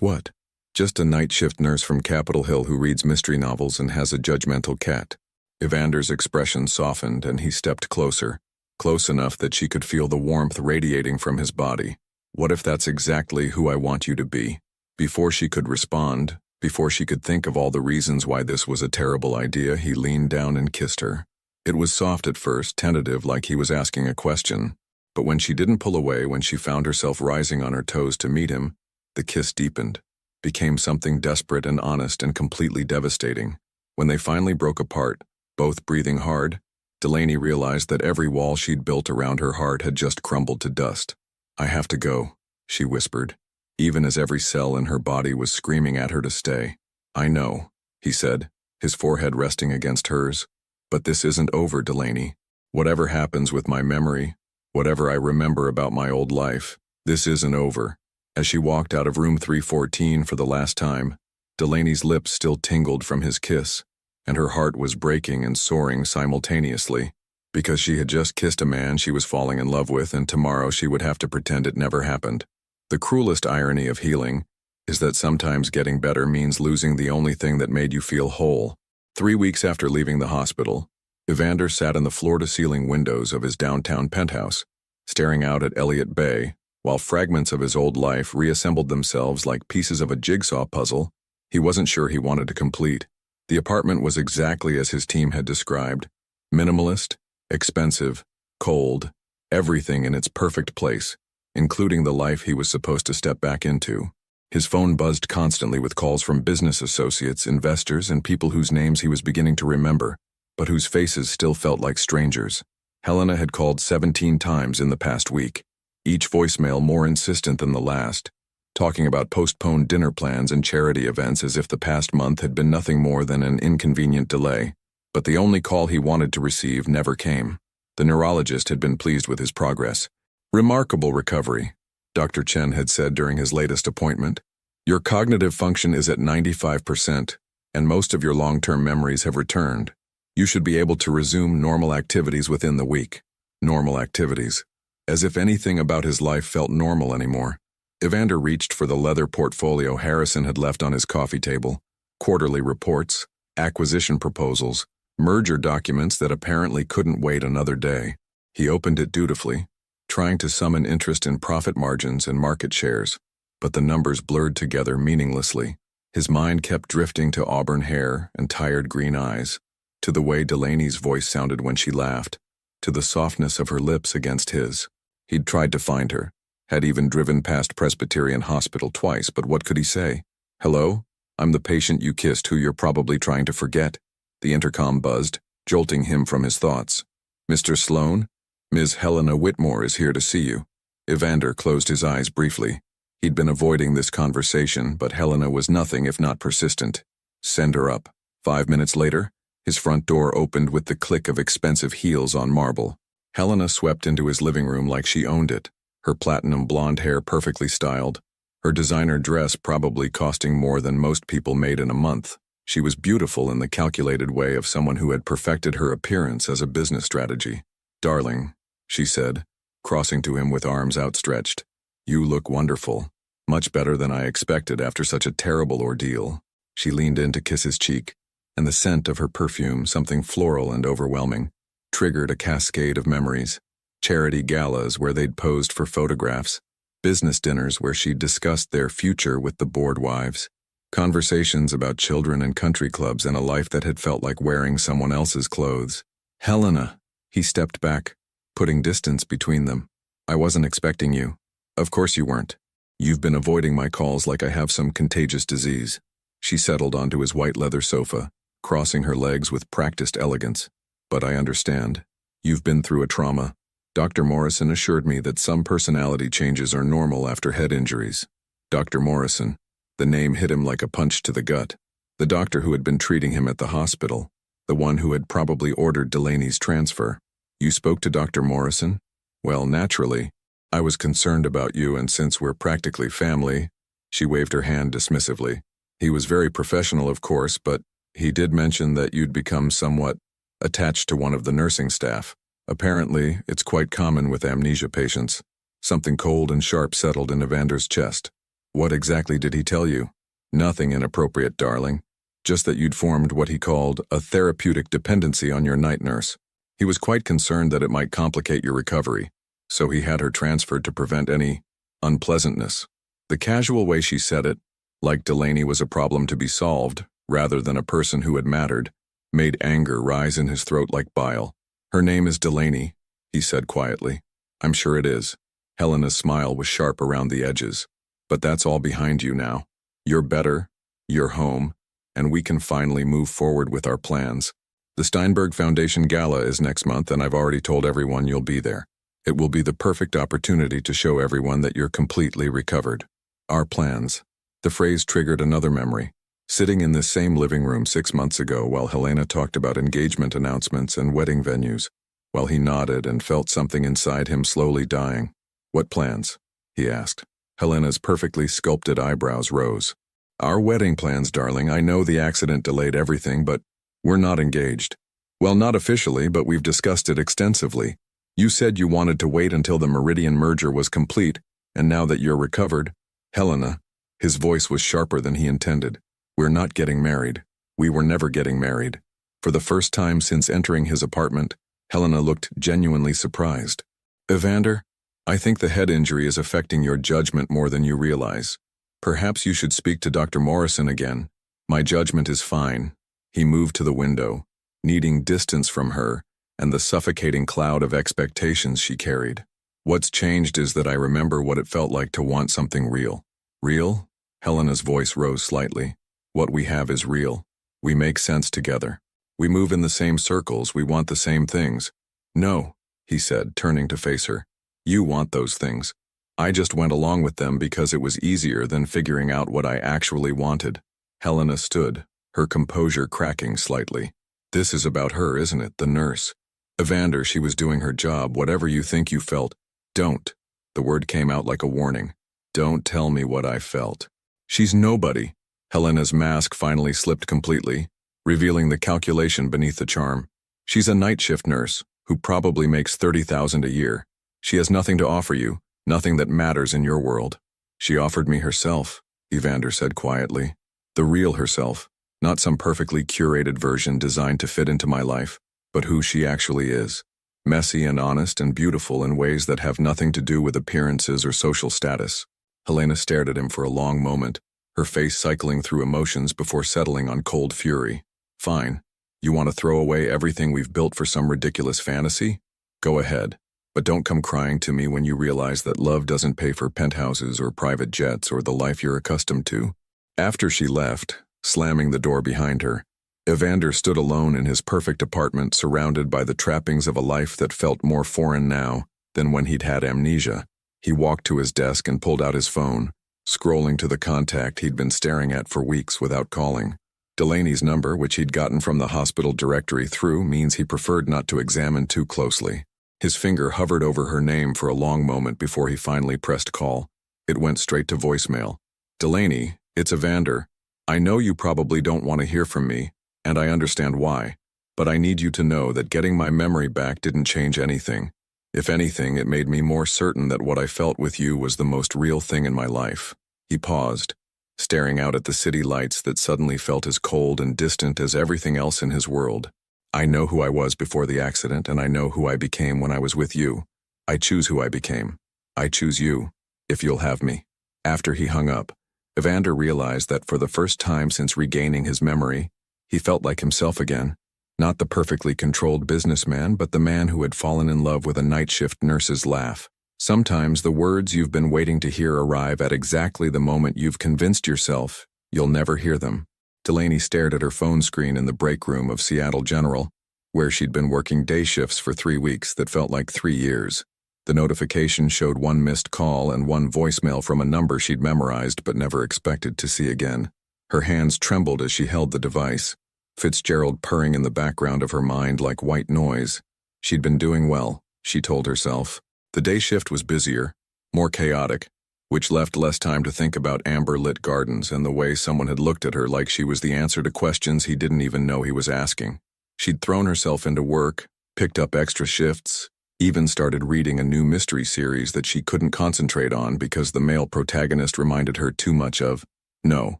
what? Just a night shift nurse from Capitol Hill who reads mystery novels and has a judgmental cat. Evander's expression softened and he stepped closer, close enough that she could feel the warmth radiating from his body. What if that's exactly who I want you to be? Before she could respond, before she could think of all the reasons why this was a terrible idea, he leaned down and kissed her. It was soft at first, tentative, like he was asking a question. But when she didn't pull away, when she found herself rising on her toes to meet him, the kiss deepened, became something desperate and honest and completely devastating. When they finally broke apart, both breathing hard, Delaney realized that every wall she'd built around her heart had just crumbled to dust. I have to go, she whispered, even as every cell in her body was screaming at her to stay. I know, he said, his forehead resting against hers. But this isn't over, Delaney. Whatever happens with my memory, whatever I remember about my old life, this isn't over. As she walked out of room 314 for the last time, Delaney's lips still tingled from his kiss, and her heart was breaking and soaring simultaneously, because she had just kissed a man she was falling in love with, and tomorrow she would have to pretend it never happened. The cruelest irony of healing is that sometimes getting better means losing the only thing that made you feel whole. 3 weeks after leaving the hospital, Evander sat in the floor-to-ceiling windows of his downtown penthouse, staring out at Elliott Bay, while fragments of his old life reassembled themselves like pieces of a jigsaw puzzle he wasn't sure he wanted to complete. The apartment was exactly as his team had described: minimalist, expensive, cold, everything in its perfect place, including the life he was supposed to step back into. His phone buzzed constantly with calls from business associates, investors, and people whose names he was beginning to remember, but whose faces still felt like strangers. Helena had called 17 times in the past week, each voicemail more insistent than the last, talking about postponed dinner plans and charity events as if the past month had been nothing more than an inconvenient delay. But the only call he wanted to receive never came. The neurologist had been pleased with his progress. Remarkable recovery, Dr. Chen had said during his latest appointment. Your cognitive function is at 95%, and most of your long-term memories have returned. You should be able to resume normal activities within the week. Normal activities. As if anything about his life felt normal anymore. Evander reached for the leather portfolio Harrison had left on his coffee table. Quarterly reports, acquisition proposals, merger documents that apparently couldn't wait another day. He opened it dutifully, trying to summon interest in profit margins and market shares. But the numbers blurred together meaninglessly. His mind kept drifting to auburn hair and tired green eyes, to the way Delaney's voice sounded when she laughed, to the softness of her lips against his. He'd tried to find her, had even driven past Presbyterian Hospital twice, but what could he say? Hello? I'm the patient you kissed who you're probably trying to forget. The intercom buzzed, jolting him from his thoughts. Mr. Sloan? Ms. Helena Whitmore is here to see you. Evander closed his eyes briefly. He'd been avoiding this conversation, but Helena was nothing if not persistent. Send her up. 5 minutes later, his front door opened with the click of expensive heels on marble. Helena swept into his living room like she owned it, her platinum blonde hair perfectly styled, her designer dress probably costing more than most people made in a month. She was beautiful in the calculated way of someone who had perfected her appearance as a business strategy. Darling, she said, crossing to him with arms outstretched. You look wonderful. Much better than I expected after such a terrible ordeal. She leaned in to kiss his cheek, and the scent of her perfume, something floral and overwhelming, triggered a cascade of memories. Charity galas where they'd posed for photographs, business dinners where she'd discussed their future with the bored wives, conversations about children and country clubs and a life that had felt like wearing someone else's clothes. Helena, he stepped back, putting distance between them. I wasn't expecting you. Of course you weren't. You've been avoiding my calls like I have some contagious disease. She settled onto his white leather sofa, crossing her legs with practiced elegance. But I understand. You've been through a trauma. Dr. Morrison assured me that some personality changes are normal after head injuries. Dr. Morrison. The name hit him like a punch to the gut. The doctor who had been treating him at the hospital. The one who had probably ordered Delaney's transfer. You spoke to Dr. Morrison? Well, naturally. I was concerned about you, and since we're practically family, she waved her hand dismissively. He was very professional, of course, but he did mention that you'd become somewhat attached to one of the nursing staff. Apparently, it's quite common with amnesia patients. Something cold and sharp settled in Evander's chest. What exactly did he tell you? Nothing inappropriate, darling. Just that you'd formed what he called a therapeutic dependency on your night nurse. He was quite concerned that it might complicate your recovery, so he had her transferred to prevent any unpleasantness. The casual way she said it, like Delaney was a problem to be solved, rather than a person who had mattered, made anger rise in his throat like bile. Her name is Delaney, he said quietly. I'm sure it is. Helena's smile was sharp around the edges. But that's all behind you now. You're better, you're home, and we can finally move forward with our plans. The Steinberg Foundation Gala is next month, and I've already told everyone you'll be there. It will be the perfect opportunity to show everyone that you're completely recovered. Our plans. The phrase triggered another memory. Sitting in this same living room 6 months ago while Helena talked about engagement announcements and wedding venues, while he nodded and felt something inside him slowly dying. What plans? He asked. Helena's perfectly sculpted eyebrows rose. Our wedding plans, darling. I know the accident delayed everything, but we're not engaged. Well, not officially, but we've discussed it extensively. You said you wanted to wait until the Meridian merger was complete, and now that you're recovered, Helena, his voice was sharper than he intended. We're not getting married. We were never getting married. For the first time since entering his apartment, Helena looked genuinely surprised. Evander, I think the head injury is affecting your judgment more than you realize. Perhaps you should speak to Dr. Morrison again. My judgment is fine. He moved to the window, needing distance from her and the suffocating cloud of expectations she carried. What's changed is that I remember what it felt like to want something real. Real? Helena's voice rose slightly. What we have is real. We make sense together. We move in the same circles. We want the same things. No, he said, turning to face her. You want those things. I just went along with them because it was easier than figuring out what I actually wanted. Helena stood, her composure cracking slightly. This is about her, isn't it, the nurse? Evander, she was doing her job, whatever you think you felt. Don't. The word came out like a warning. Don't tell me what I felt. She's nobody. Helena's mask finally slipped completely, revealing the calculation beneath the charm. She's a night shift nurse, who probably makes $30,000 a year. She has nothing to offer you, nothing that matters in your world. She offered me herself, Evander said quietly. The real herself, not some perfectly curated version designed to fit into my life, but who she actually is. Messy and honest and beautiful in ways that have nothing to do with appearances or social status. Helena stared at him for a long moment, her face cycling through emotions before settling on cold fury. Fine. You want to throw away everything we've built for some ridiculous fantasy? Go ahead. But don't come crying to me when you realize that love doesn't pay for penthouses or private jets or the life you're accustomed to. After she left, slamming the door behind her, Evander stood alone in his perfect apartment surrounded by the trappings of a life that felt more foreign now than when he'd had amnesia. He walked to his desk and pulled out his phone, scrolling to the contact he'd been staring at for weeks without calling. Delaney's number, which he'd gotten from the hospital directory through, means he preferred not to examine too closely. His finger hovered over her name for a long moment before he finally pressed call. It went straight to voicemail. Delaney, it's Evander. I know you probably don't want to hear from me, and I understand why, but I need you to know that getting my memory back didn't change anything. If anything, it made me more certain that what I felt with you was the most real thing in my life. He paused, staring out at the city lights that suddenly felt as cold and distant as everything else in his world. I know who I was before the accident, and I know who I became when I was with you. I choose who I became. I choose you, if you'll have me. After he hung up, Evander realized that for the first time since regaining his memory, he felt like himself again. Not the perfectly controlled businessman, but the man who had fallen in love with a night shift nurse's laugh. Sometimes the words you've been waiting to hear arrive at exactly the moment you've convinced yourself you'll never hear them. Delaney stared at her phone screen in the break room of Seattle General, where she'd been working day shifts for 3 weeks that felt like 3 years. The notification showed one missed call and one voicemail from a number she'd memorized but never expected to see again. Her hands trembled as she held the device, Fitzgerald purring in the background of her mind like white noise. She'd been doing well, she told herself. The day shift was busier, more chaotic, which left less time to think about amber-lit gardens and the way someone had looked at her like she was the answer to questions he didn't even know he was asking. She'd thrown herself into work, picked up extra shifts, even started reading a new mystery series that she couldn't concentrate on because the male protagonist reminded her too much of. No,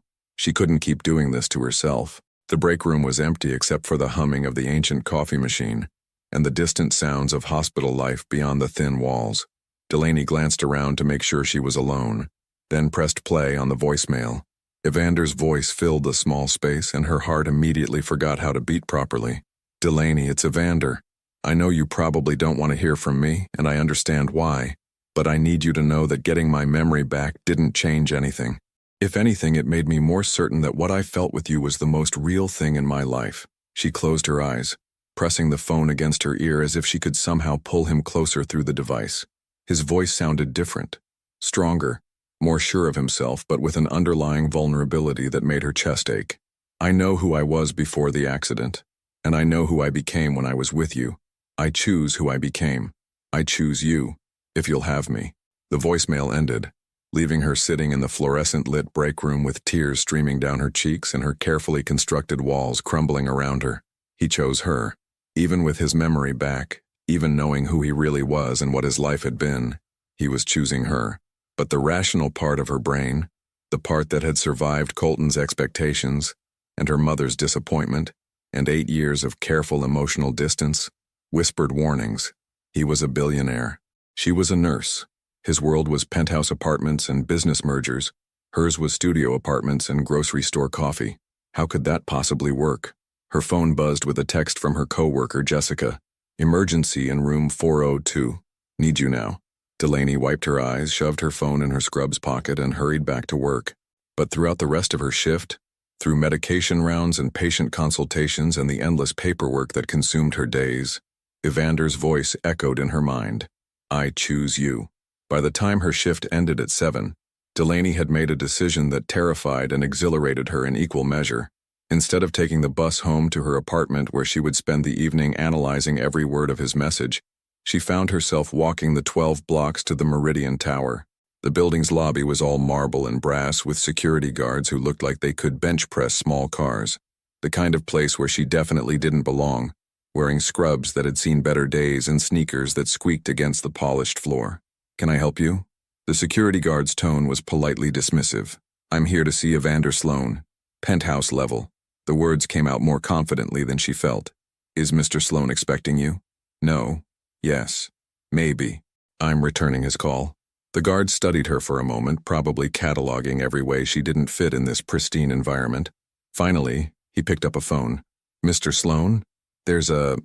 she couldn't keep doing this to herself. The break room was empty except for the humming of the ancient coffee machine and the distant sounds of hospital life beyond the thin walls. Delaney glanced around to make sure she was alone, then pressed play on the voicemail. Evander's voice filled the small space and her heart immediately forgot how to beat properly. Delaney, it's Evander. I know you probably don't want to hear from me, and I understand why, but I need you to know that getting my memory back didn't change anything. If anything, it made me more certain that what I felt with you was the most real thing in my life. She closed her eyes, pressing the phone against her ear as if she could somehow pull him closer through the device. His voice sounded different, stronger, more sure of himself, but with an underlying vulnerability that made her chest ache. I know who I was before the accident, and I know who I became when I was with you. I choose who I became. I choose you, if you'll have me. The voicemail ended, leaving her sitting in the fluorescent-lit break room with tears streaming down her cheeks and her carefully constructed walls crumbling around her. He chose her. Even with his memory back, even knowing who he really was and what his life had been, he was choosing her. But the rational part of her brain, the part that had survived Colton's expectations and her mother's disappointment and 8 years of careful emotional distance, whispered warnings. He was a billionaire. She was a nurse. His world was penthouse apartments and business mergers. Hers was studio apartments and grocery store coffee. How could that possibly work? Her phone buzzed with a text from her coworker, Jessica. Emergency in room 402. Need you now. Delaney wiped her eyes, shoved her phone in her scrubs pocket, and hurried back to work. But throughout the rest of her shift, through medication rounds and patient consultations and the endless paperwork that consumed her days, Evander's voice echoed in her mind. I choose you. By the time her shift ended at 7, Delaney had made a decision that terrified and exhilarated her in equal measure. Instead of taking the bus home to her apartment where she would spend the evening analyzing every word of his message, she found herself walking the 12 blocks to the Meridian Tower. The building's lobby was all marble and brass with security guards who looked like they could bench press small cars. The kind of place where she definitely didn't belong, wearing scrubs that had seen better days and sneakers that squeaked against the polished floor. Can I help you? The security guard's tone was politely dismissive. I'm here to see Evander Sloan. Penthouse level. The words came out more confidently than she felt. Is Mr. Sloan expecting you? No. Yes. Maybe. I'm returning his call. The guard studied her for a moment, probably cataloging every way she didn't fit in this pristine environment. Finally, he picked up a phone. Mr. Sloan? There's a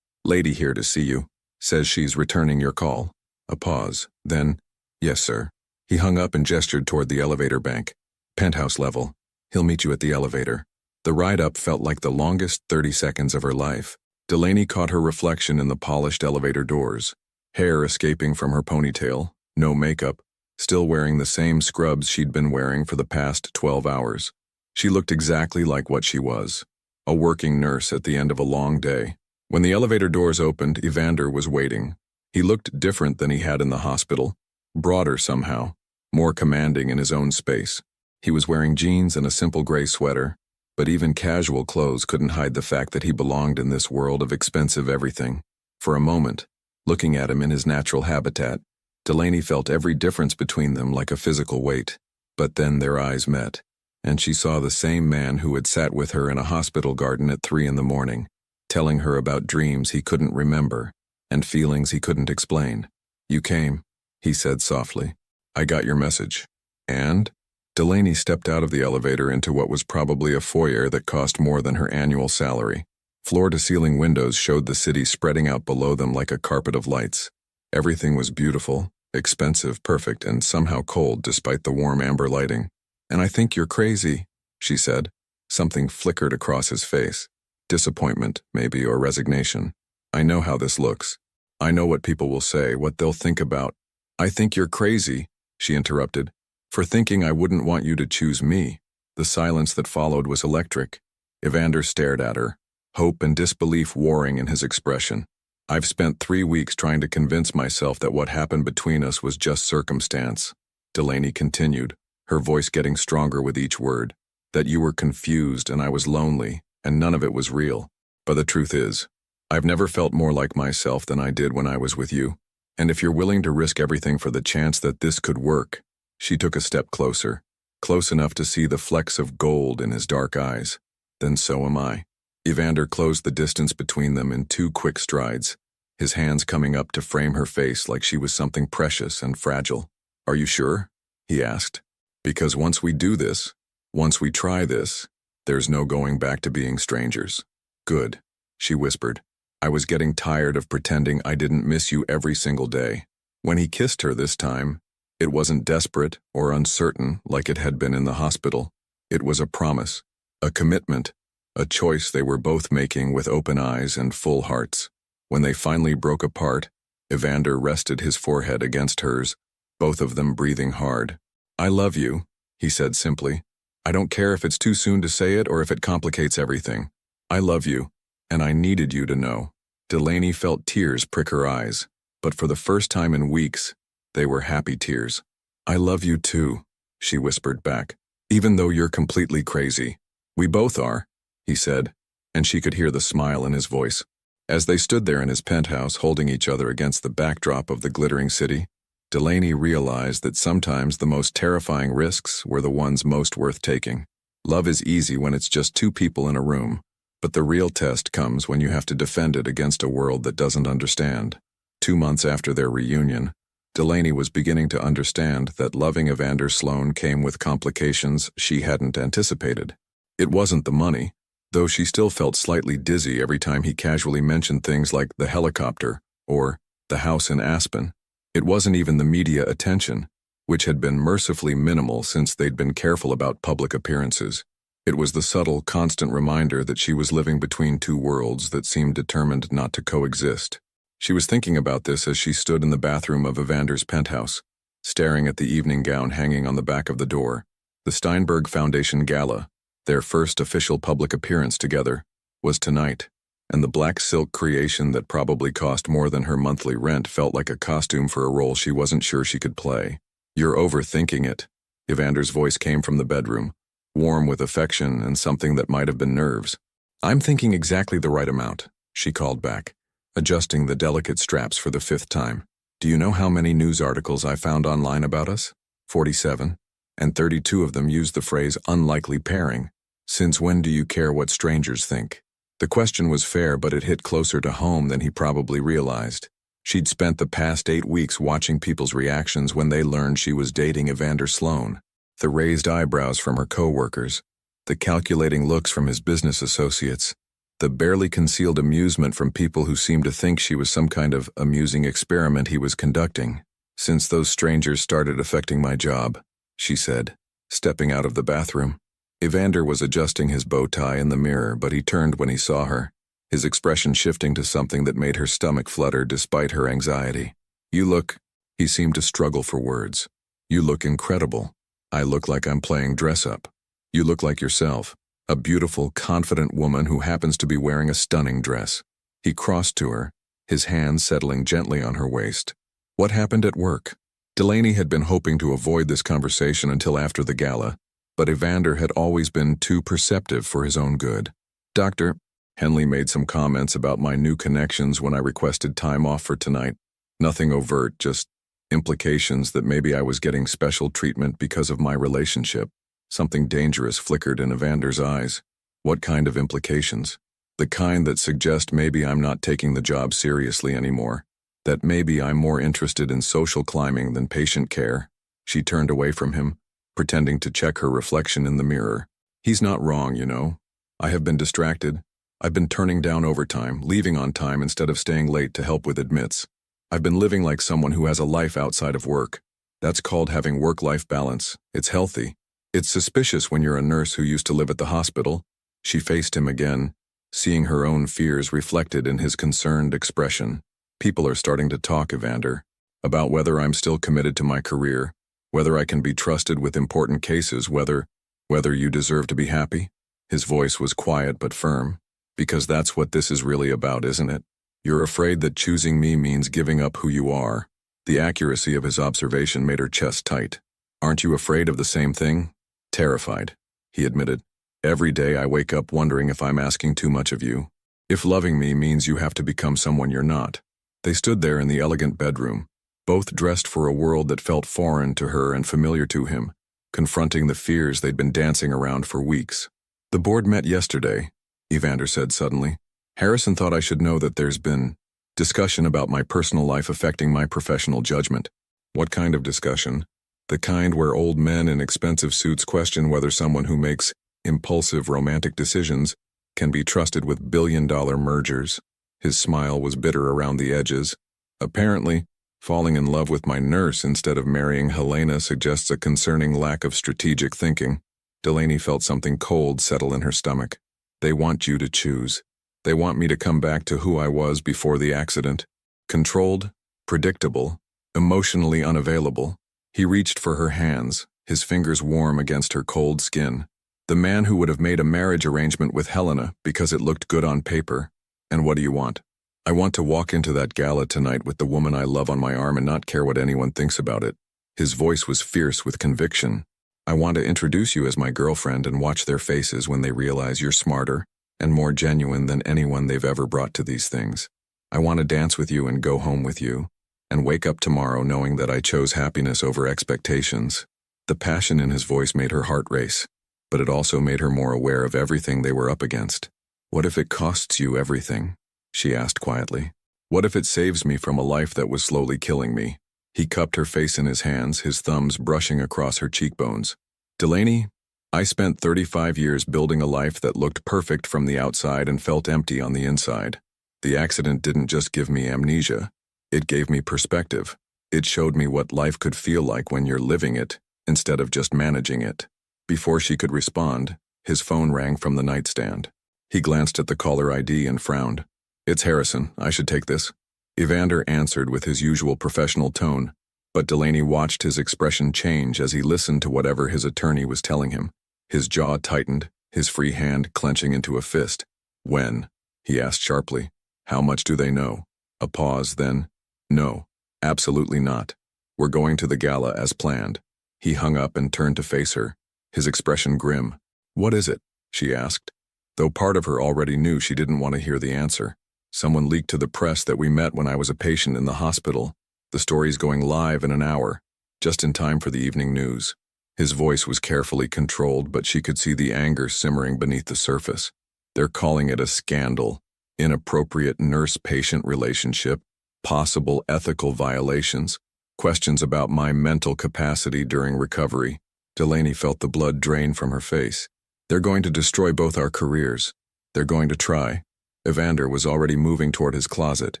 lady here to see you. Says she's returning your call. A pause. Then, yes, sir. He hung up and gestured toward the elevator bank. Penthouse level. He'll meet you at the elevator. The ride up felt like the longest 30 seconds of her life. Delaney caught her reflection in the polished elevator doors. Hair escaping from her ponytail, no makeup, still wearing the same scrubs she'd been wearing for the past 12 hours. She looked exactly like what she was. A working nurse at the end of a long day. When the elevator doors opened, Evander was waiting. He looked different than he had in the hospital, broader somehow, more commanding in his own space. He was wearing jeans and a simple gray sweater, but even casual clothes couldn't hide the fact that he belonged in this world of expensive everything. For a moment, looking at him in his natural habitat, Delaney felt every difference between them like a physical weight. But then their eyes met, and she saw the same man who had sat with her in a hospital garden at 3 a.m, telling her about dreams he couldn't remember and feelings he couldn't explain. You came, he said softly. I got your message. And? Delaney stepped out of the elevator into what was probably a foyer that cost more than her annual salary. Floor-to-ceiling windows showed the city spreading out below them like a carpet of lights. Everything was beautiful, expensive, perfect, and somehow cold despite the warm amber lighting. And I think you're crazy, she said. Something flickered across his face. Disappointment, maybe, or resignation. I know how this looks. I know what people will say, what they'll think about. I think you're crazy, she interrupted, for thinking I wouldn't want you to choose me. The silence that followed was electric. Evander stared at her, hope and disbelief warring in his expression. I've spent 3 weeks trying to convince myself that what happened between us was just circumstance. Delaney continued, her voice getting stronger with each word. That you were confused and I was lonely, and none of it was real. But the truth is, I've never felt more like myself than I did when I was with you. And if you're willing to risk everything for the chance that this could work, she took a step closer, close enough to see the flecks of gold in his dark eyes. Then so am I. Evander closed the distance between them in 2 quick strides, his hands coming up to frame her face like she was something precious and fragile. Are you sure? He asked. Because once we do this, once we try this, there's no going back to being strangers. Good, she whispered. I was getting tired of pretending I didn't miss you every single day. When he kissed her this time, it wasn't desperate or uncertain like it had been in the hospital. It was a promise, a commitment, a choice they were both making with open eyes and full hearts. When they finally broke apart, Evander rested his forehead against hers, both of them breathing hard. I love you, he said simply. I don't care if it's too soon to say it or if it complicates everything. I love you, and I needed you to know. Delaney felt tears prick her eyes, but for the first time in weeks, they were happy tears. I love you too, she whispered back, even though you're completely crazy. We both are, he said, and she could hear the smile in his voice. As they stood there in his penthouse holding each other against the backdrop of the glittering city, Delaney realized that sometimes the most terrifying risks were the ones most worth taking. Love is easy when it's just 2 people in a room, but the real test comes when you have to defend it against a world that doesn't understand. 2 months after their reunion, Delaney was beginning to understand that loving Evander Sloan came with complications she hadn't anticipated. It wasn't the money, though she still felt slightly dizzy every time he casually mentioned things like the helicopter or the house in Aspen. It wasn't even the media attention, which had been mercifully minimal since they'd been careful about public appearances. It was the subtle, constant reminder that she was living between 2 worlds that seemed determined not to coexist. She was thinking about this as she stood in the bathroom of Evander's penthouse, staring at the evening gown hanging on the back of the door. The Steinberg Foundation Gala, their first official public appearance together, was tonight, and the black silk creation that probably cost more than her monthly rent felt like a costume for a role she wasn't sure she could play. You're overthinking it. Evander's voice came from the bedroom, warm with affection and something that might have been nerves. I'm thinking exactly the right amount, she called back, adjusting the delicate straps for the 5th time. Do you know how many news articles I found online about us? 47. And 32 of them used the phrase unlikely pairing. Since when do you care what strangers think? The question was fair, but it hit closer to home than he probably realized. She'd spent the past 8 weeks watching people's reactions when they learned she was dating Evander Sloan. The raised eyebrows from her co-workers, the calculating looks from his business associates, the barely concealed amusement from people who seemed to think she was some kind of amusing experiment he was conducting. Since those strangers started affecting my job, she said, stepping out of the bathroom. Evander was adjusting his bow tie in the mirror, but he turned when he saw her, his expression shifting to something that made her stomach flutter despite her anxiety. You look, he seemed to struggle for words. You look incredible. I look like I'm playing dress-up. You look like yourself, a beautiful, confident woman who happens to be wearing a stunning dress. He crossed to her, his hand settling gently on her waist. What happened at work? Delaney had been hoping to avoid this conversation until after the gala, but Evander had always been too perceptive for his own good. Dr. Henley made some comments about my new connections when I requested time off for tonight. Nothing overt, just implications that maybe I was getting special treatment because of my relationship. Something dangerous flickered in Evander's eyes. What kind of implications? The kind that suggest maybe I'm not taking the job seriously anymore. That maybe I'm more interested in social climbing than patient care. She turned away from him, pretending to check her reflection in the mirror. He's not wrong, you know. I have been distracted. I've been turning down overtime, leaving on time instead of staying late to help with admits. I've been living like someone who has a life outside of work. That's called having work-life balance. It's healthy. It's suspicious when you're a nurse who used to live at the hospital. She faced him again, seeing her own fears reflected in his concerned expression. People are starting to talk, Evander, about whether I'm still committed to my career, whether I can be trusted with important cases, whether you deserve to be happy. His voice was quiet but firm. Because that's what this is really about, isn't it? You're afraid that choosing me means giving up who you are. The accuracy of his observation made her chest tight. Aren't you afraid of the same thing? Terrified, he admitted. Every day I wake up wondering if I'm asking too much of you. If loving me means you have to become someone you're not. They stood there in the elegant bedroom, both dressed for a world that felt foreign to her and familiar to him, confronting the fears they'd been dancing around for weeks. The board met yesterday, Evander said suddenly. Harrison thought I should know that there's been discussion about my personal life affecting my professional judgment. What kind of discussion? The kind where old men in expensive suits question whether someone who makes impulsive romantic decisions can be trusted with billion-dollar mergers. His smile was bitter around the edges. Apparently, falling in love with my nurse instead of marrying Helena suggests a concerning lack of strategic thinking. Delaney felt something cold settle in her stomach. They want you to choose. They want me to come back to who I was before the accident. Controlled, predictable, emotionally unavailable. He reached for her hands, his fingers warm against her cold skin. The man who would have made a marriage arrangement with Helena because it looked good on paper. And what do you want? I want to walk into that gala tonight with the woman I love on my arm and not care what anyone thinks about it. His voice was fierce with conviction. I want to introduce you as my girlfriend and watch their faces when they realize you're smarter and more genuine than anyone they've ever brought to these things. I want to dance with you and go home with you, and wake up tomorrow knowing that I chose happiness over expectations. The passion in his voice made her heart race, but it also made her more aware of everything they were up against. What if it costs you everything? She asked quietly. What if it saves me from a life that was slowly killing me? He cupped her face in his hands, his thumbs brushing across her cheekbones. Delaney, I spent 35 years building a life that looked perfect from the outside and felt empty on the inside. The accident didn't just give me amnesia. It gave me perspective. It showed me what life could feel like when you're living it, instead of just managing it. Before she could respond, his phone rang from the nightstand. He glanced at the caller ID and frowned. It's Harrison, I should take this. Evander answered with his usual professional tone, but Delaney watched his expression change as he listened to whatever his attorney was telling him. His jaw tightened, his free hand clenching into a fist. When? He asked sharply. How much do they know? A pause, then. No, absolutely not. We're going to the gala as planned. He hung up and turned to face her, his expression grim. What is it? She asked, though part of her already knew she didn't want to hear the answer. Someone leaked to the press that we met when I was a patient in the hospital. The story's going live in an hour, just in time for the evening news. His voice was carefully controlled, but she could see the anger simmering beneath the surface. They're calling it a scandal, inappropriate nurse-patient relationship, possible ethical violations, questions about my mental capacity during recovery. Delaney felt the blood drain from her face. They're going to destroy both our careers. They're going to try. Evander was already moving toward his closet,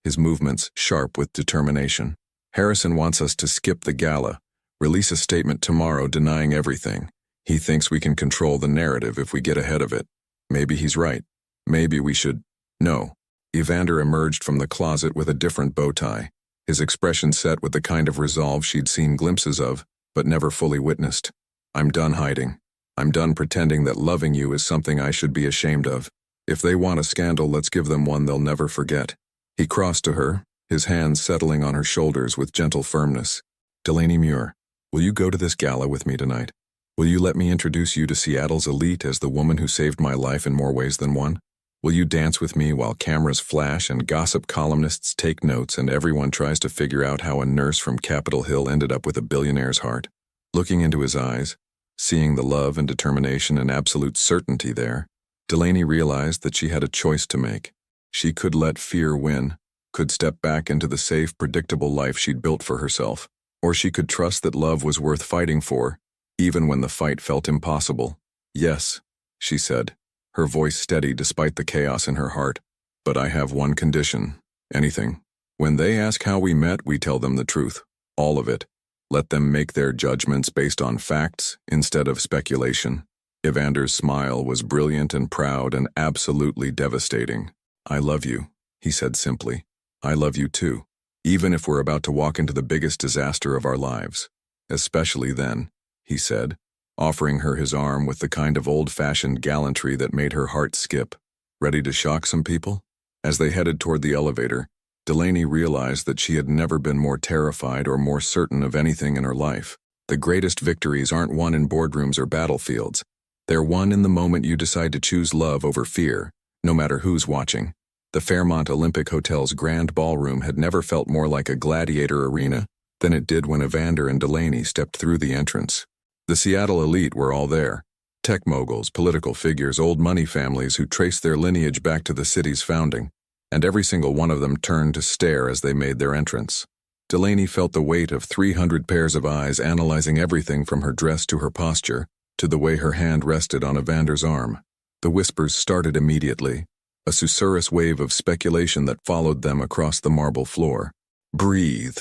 his movements sharp with determination. Harrison wants us to skip the gala, release a statement tomorrow denying everything. He thinks we can control the narrative if we get ahead of it. Maybe he's right. Maybe we should. No. Evander emerged from the closet with a different bow tie, his expression set with the kind of resolve she'd seen glimpses of, but never fully witnessed. I'm done hiding. I'm done pretending that loving you is something I should be ashamed of. If they want a scandal, let's give them one they'll never forget. He crossed to her, his hands settling on her shoulders with gentle firmness. Delaney Muir, will you go to this gala with me tonight? Will you let me introduce you to Seattle's elite as the woman who saved my life in more ways than one? Will you dance with me while cameras flash and gossip columnists take notes and everyone tries to figure out how a nurse from Capitol Hill ended up with a billionaire's heart? Looking into his eyes, seeing the love and determination and absolute certainty there, Delaney realized that she had a choice to make. She could let fear win, could step back into the safe, predictable life she'd built for herself, or she could trust that love was worth fighting for, even when the fight felt impossible. Yes, she said, her voice steady despite the chaos in her heart. But I have one condition. Anything. When they ask how we met, we tell them the truth. All of it. Let them make their judgments based on facts instead of speculation. Evander's smile was brilliant and proud and absolutely devastating. "I love you," he said simply. "I love you too, even if we're about to walk into the biggest disaster of our lives. Especially then," he said, offering her his arm with the kind of old-fashioned gallantry that made her heart skip. "Ready to shock some people?" As they headed toward the elevator, Delaney realized that she had never been more terrified or more certain of anything in her life. The greatest victories aren't won in boardrooms or battlefields. They're won in the moment you decide to choose love over fear, no matter who's watching. The Fairmont Olympic Hotel's grand ballroom had never felt more like a gladiator arena than it did when Evander and Delaney stepped through the entrance. The Seattle elite were all there. Tech moguls, political figures, old money families who traced their lineage back to the city's founding, and every single one of them turned to stare as they made their entrance. Delaney felt the weight of 300 pairs of eyes analyzing everything from her dress to her posture, to the way her hand rested on Evander's arm. The whispers started immediately, a susurrus wave of speculation that followed them across the marble floor. "Breathe,"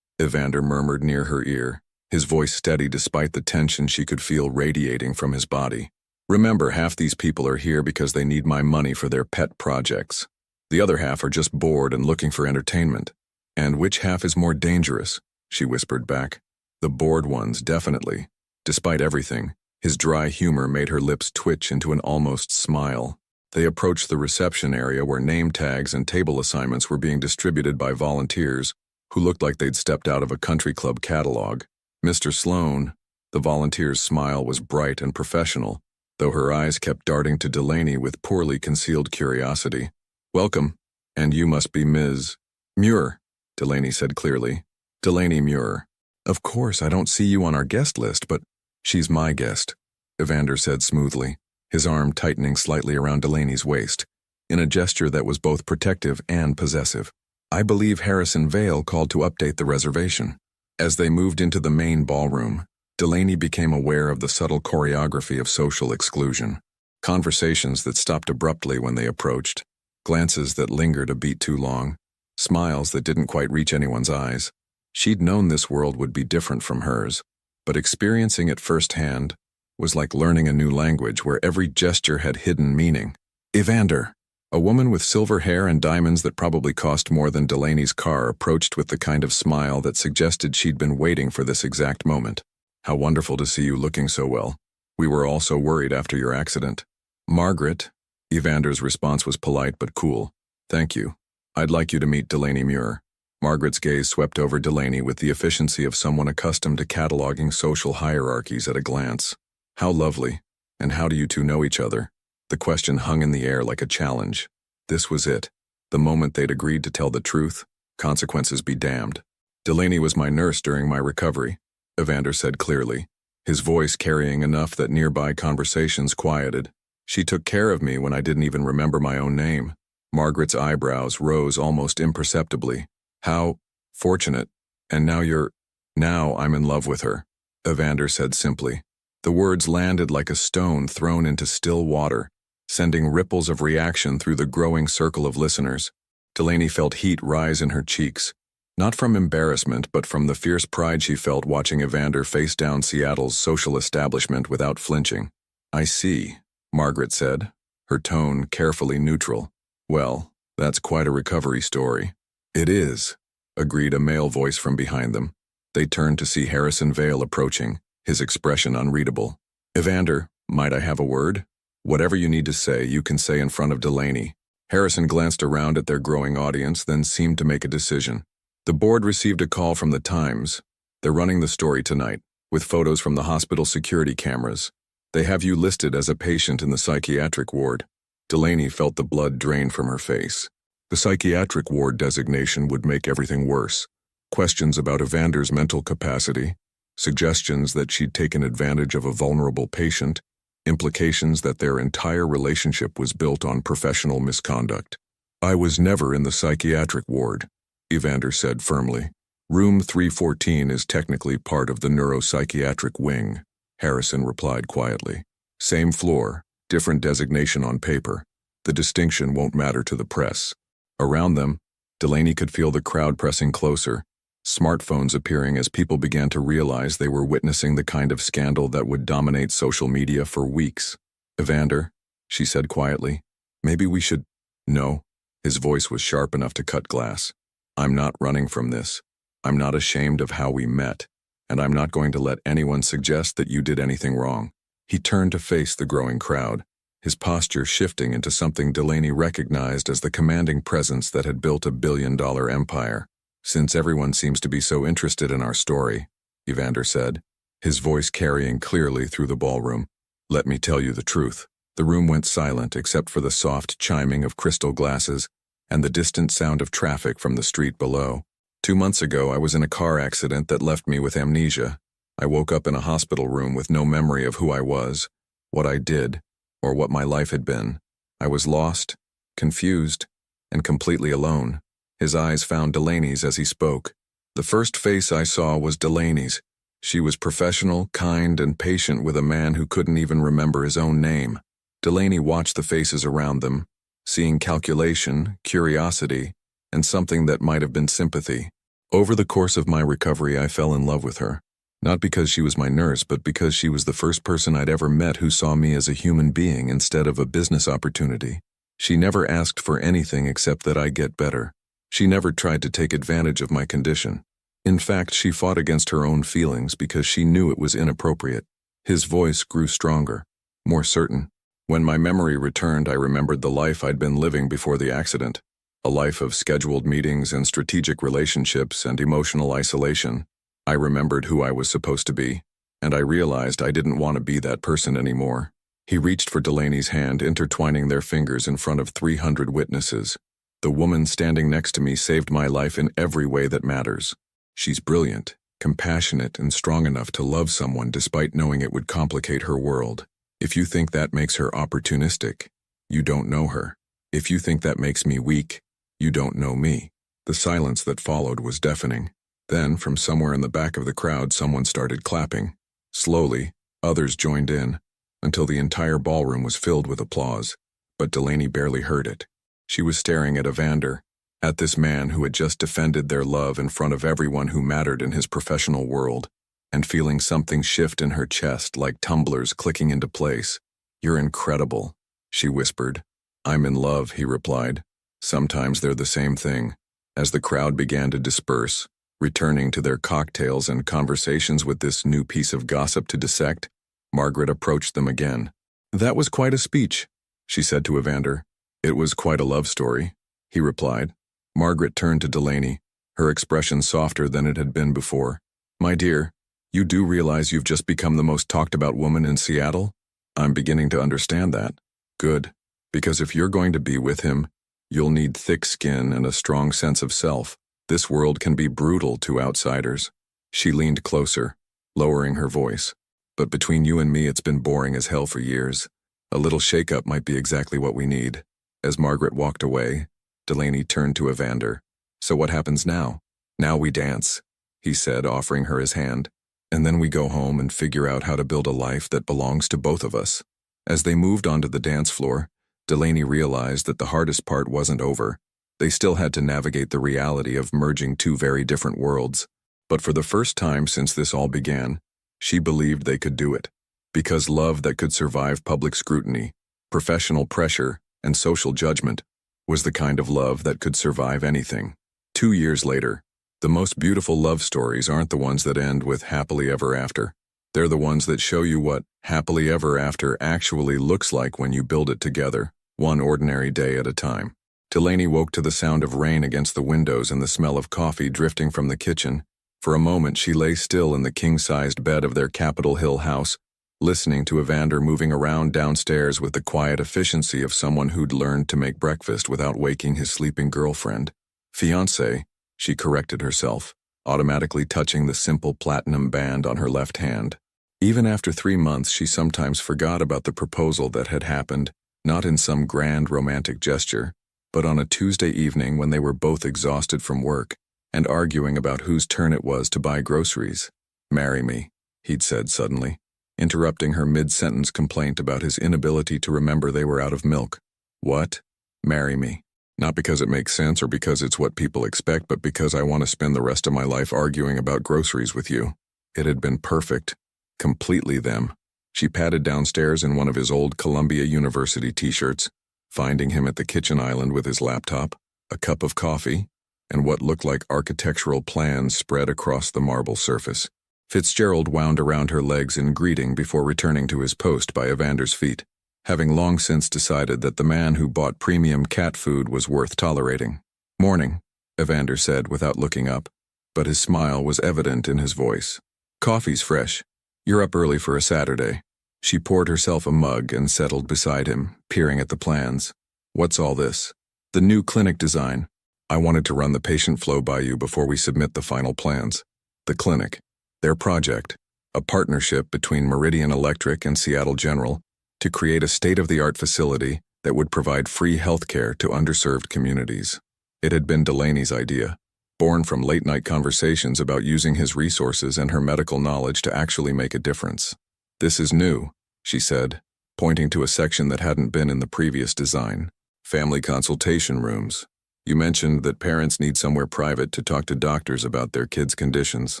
Evander murmured near her ear, his voice steady despite the tension she could feel radiating from his body. "Remember, half these people are here because they need my money for their pet projects. The other half are just bored and looking for entertainment. And which half is more dangerous?" she whispered back. "The bored ones, definitely." Despite everything, his dry humor made her lips twitch into an almost smile. They approached the reception area where name tags and table assignments were being distributed by volunteers who looked like they'd stepped out of a country club catalog. "Mr. Sloan," the volunteer's smile was bright and professional, though her eyes kept darting to Delaney with poorly concealed curiosity. "Welcome, and you must be Ms. Muir," Delaney said clearly. "Delaney Muir. Of course, I don't see you on our guest list, but she's my guest," Evander said smoothly, his arm tightening slightly around Delaney's waist, in a gesture that was both protective and possessive. "I believe Harrison Vale called to update the reservation." As they moved into the main ballroom, Delaney became aware of the subtle choreography of social exclusion. Conversations that stopped abruptly when they approached, glances that lingered a beat too long, smiles that didn't quite reach anyone's eyes. She'd known this world would be different from hers, but experiencing it firsthand was like learning a new language where every gesture had hidden meaning. "Evander," a woman with silver hair and diamonds that probably cost more than Delaney's car approached with the kind of smile that suggested she'd been waiting for this exact moment. "How wonderful to see you looking so well. We were all so worried after your accident." "Margaret," Evander's response was polite but cool. "Thank you. I'd like you to meet Delaney Muir." Margaret's gaze swept over Delaney with the efficiency of someone accustomed to cataloging social hierarchies at a glance. "How lovely. And how do you two know each other?" The question hung in the air like a challenge. This was it. The moment they'd agreed to tell the truth, consequences be damned. "Delaney was my nurse during my recovery," Evander said clearly, his voice carrying enough that nearby conversations quieted. "She took care of me when I didn't even remember my own name." Margaret's eyebrows rose almost imperceptibly. "How fortunate. And now I'm in love with her," Evander said simply. The words landed like a stone thrown into still water, sending ripples of reaction through the growing circle of listeners. Delaney felt heat rise in her cheeks, not from embarrassment but from the fierce pride she felt watching Evander face down Seattle's social establishment without flinching. "I see," Margaret said, her tone carefully neutral. "Well, that's quite a recovery story." "It is," agreed a male voice from behind them. They turned to see Harrison Vale approaching, his expression unreadable. "Evander, might I have a word?" "Whatever you need to say, you can say in front of Delaney." Harrison glanced around at their growing audience, then seemed to make a decision. "The board received a call from the Times. They're running the story tonight, with photos from the hospital security cameras. They have you listed as a patient in the psychiatric ward." Delaney felt the blood drain from her face. The psychiatric ward designation would make everything worse. Questions about Evander's mental capacity, suggestions that she'd taken advantage of a vulnerable patient, implications that their entire relationship was built on professional misconduct. "I was never in the psychiatric ward," Evander said firmly. "Room 314 is technically part of the neuropsychiatric wing," Harrison replied quietly. "Same floor, different designation on paper. The distinction won't matter to the press." Around them, Delaney could feel the crowd pressing closer, smartphones appearing as people began to realize they were witnessing the kind of scandal that would dominate social media for weeks. Evander, she said quietly, maybe we should. No. His voice was sharp enough to cut glass. I'm not running from this. I'm not ashamed of how we met, and I'm not going to let anyone suggest that you did anything wrong. He turned to face the growing crowd, his posture shifting into something Delaney recognized as the commanding presence that had built a billion-dollar empire. Since everyone seems to be so interested in our story, Evander said, his voice carrying clearly through the ballroom, let me tell you the truth. The room went silent except for the soft chiming of crystal glasses and the distant sound of traffic from the street below. 2 months ago, I was in a car accident that left me with amnesia. I woke up in a hospital room with no memory of who I was, what I did, or what my life had been. I was lost, confused, and completely alone. His eyes found Delaney's as he spoke. The first face I saw was Delaney's. She was professional, kind, and patient with a man who couldn't even remember his own name. Delaney watched the faces around them, seeing calculation, curiosity, and something that might have been sympathy. Over the course of my recovery, I fell in love with her. Not because she was my nurse, but because she was the first person I'd ever met who saw me as a human being instead of a business opportunity. She never asked for anything except that I get better. She never tried to take advantage of my condition. In fact, she fought against her own feelings because she knew it was inappropriate. His voice grew stronger, more certain. When my memory returned, I remembered the life I'd been living before the accident. A life of scheduled meetings and strategic relationships and emotional isolation. I remembered who I was supposed to be, and I realized I didn't want to be that person anymore. He reached for Delaney's hand, intertwining their fingers in front of 300 witnesses. The woman standing next to me saved my life in every way that matters. She's brilliant, compassionate, and strong enough to love someone despite knowing it would complicate her world. If you think that makes her opportunistic, you don't know her. If you think that makes me weak, you don't know me. The silence that followed was deafening. Then, from somewhere in the back of the crowd, someone started clapping. Slowly, others joined in, until the entire ballroom was filled with applause. But Delaney barely heard it. She was staring at Evander, at this man who had just defended their love in front of everyone who mattered in his professional world, and feeling something shift in her chest like tumblers clicking into place. You're incredible, she whispered. I'm in love, he replied. Sometimes they're the same thing. As the crowd began to disperse, returning to their cocktails and conversations with this new piece of gossip to dissect, Margaret approached them again. That was quite a speech, she said to Evander. It was quite a love story, he replied. Margaret turned to Delaney, her expression softer than it had been before. My dear, you do realize you've just become the most talked about woman in Seattle? I'm beginning to understand that. Good, because if you're going to be with him, you'll need thick skin and a strong sense of self. This world can be brutal to outsiders. She leaned closer, lowering her voice. But between you and me, it's been boring as hell for years. A little shake-up might be exactly what we need. As Margaret walked away, Delaney turned to Evander. So what happens now? Now we dance, he said, offering her his hand. And then we go home and figure out how to build a life that belongs to both of us. As they moved onto the dance floor, Delaney realized that the hardest part wasn't over. They still had to navigate the reality of merging two very different worlds. But for the first time since this all began, she believed they could do it. Because love that could survive public scrutiny, professional pressure, and social judgment was the kind of love that could survive anything. 2 years later, the most beautiful love stories aren't the ones that end with happily ever after. They're the ones that show you what happily ever after actually looks like when you build it together, one ordinary day at a time. Delaney woke to the sound of rain against the windows and the smell of coffee drifting from the kitchen. For a moment, she lay still in the king-sized bed of their Capitol Hill house, listening to Evander moving around downstairs with the quiet efficiency of someone who'd learned to make breakfast without waking his sleeping girlfriend. Fiancé, she corrected herself, automatically touching the simple platinum band on her left hand. Even after 3 months, she sometimes forgot about the proposal that had happened, not in some grand romantic gesture, but on a Tuesday evening when they were both exhausted from work and arguing about whose turn it was to buy groceries. Marry me, he'd said suddenly, interrupting her mid-sentence complaint about his inability to remember they were out of milk. What? Marry me. Not because it makes sense or because it's what people expect, but because I want to spend the rest of my life arguing about groceries with you. It had been perfect. Completely them. She padded downstairs in one of his old Columbia University t-shirts, finding him at the kitchen island with his laptop, a cup of coffee, and what looked like architectural plans spread across the marble surface. Fitzgerald wound around her legs in greeting before returning to his post by Evander's feet, having long since decided that the man who bought premium cat food was worth tolerating. "Morning," Evander said without looking up, but his smile was evident in his voice. "Coffee's fresh. You're up early for a Saturday." She poured herself a mug and settled beside him, peering at the plans. "What's all this?" "The new clinic design. I wanted to run the patient flow by you before we submit the final plans." The clinic. Their project, a partnership between Meridian Electric and Seattle General, to create a state-of-the-art facility that would provide free healthcare to underserved communities. It had been Delaney's idea, born from late-night conversations about using his resources and her medical knowledge to actually make a difference. "This is new," she said, pointing to a section that hadn't been in the previous design. "Family consultation rooms. You mentioned that parents need somewhere private to talk to doctors about their kids' conditions."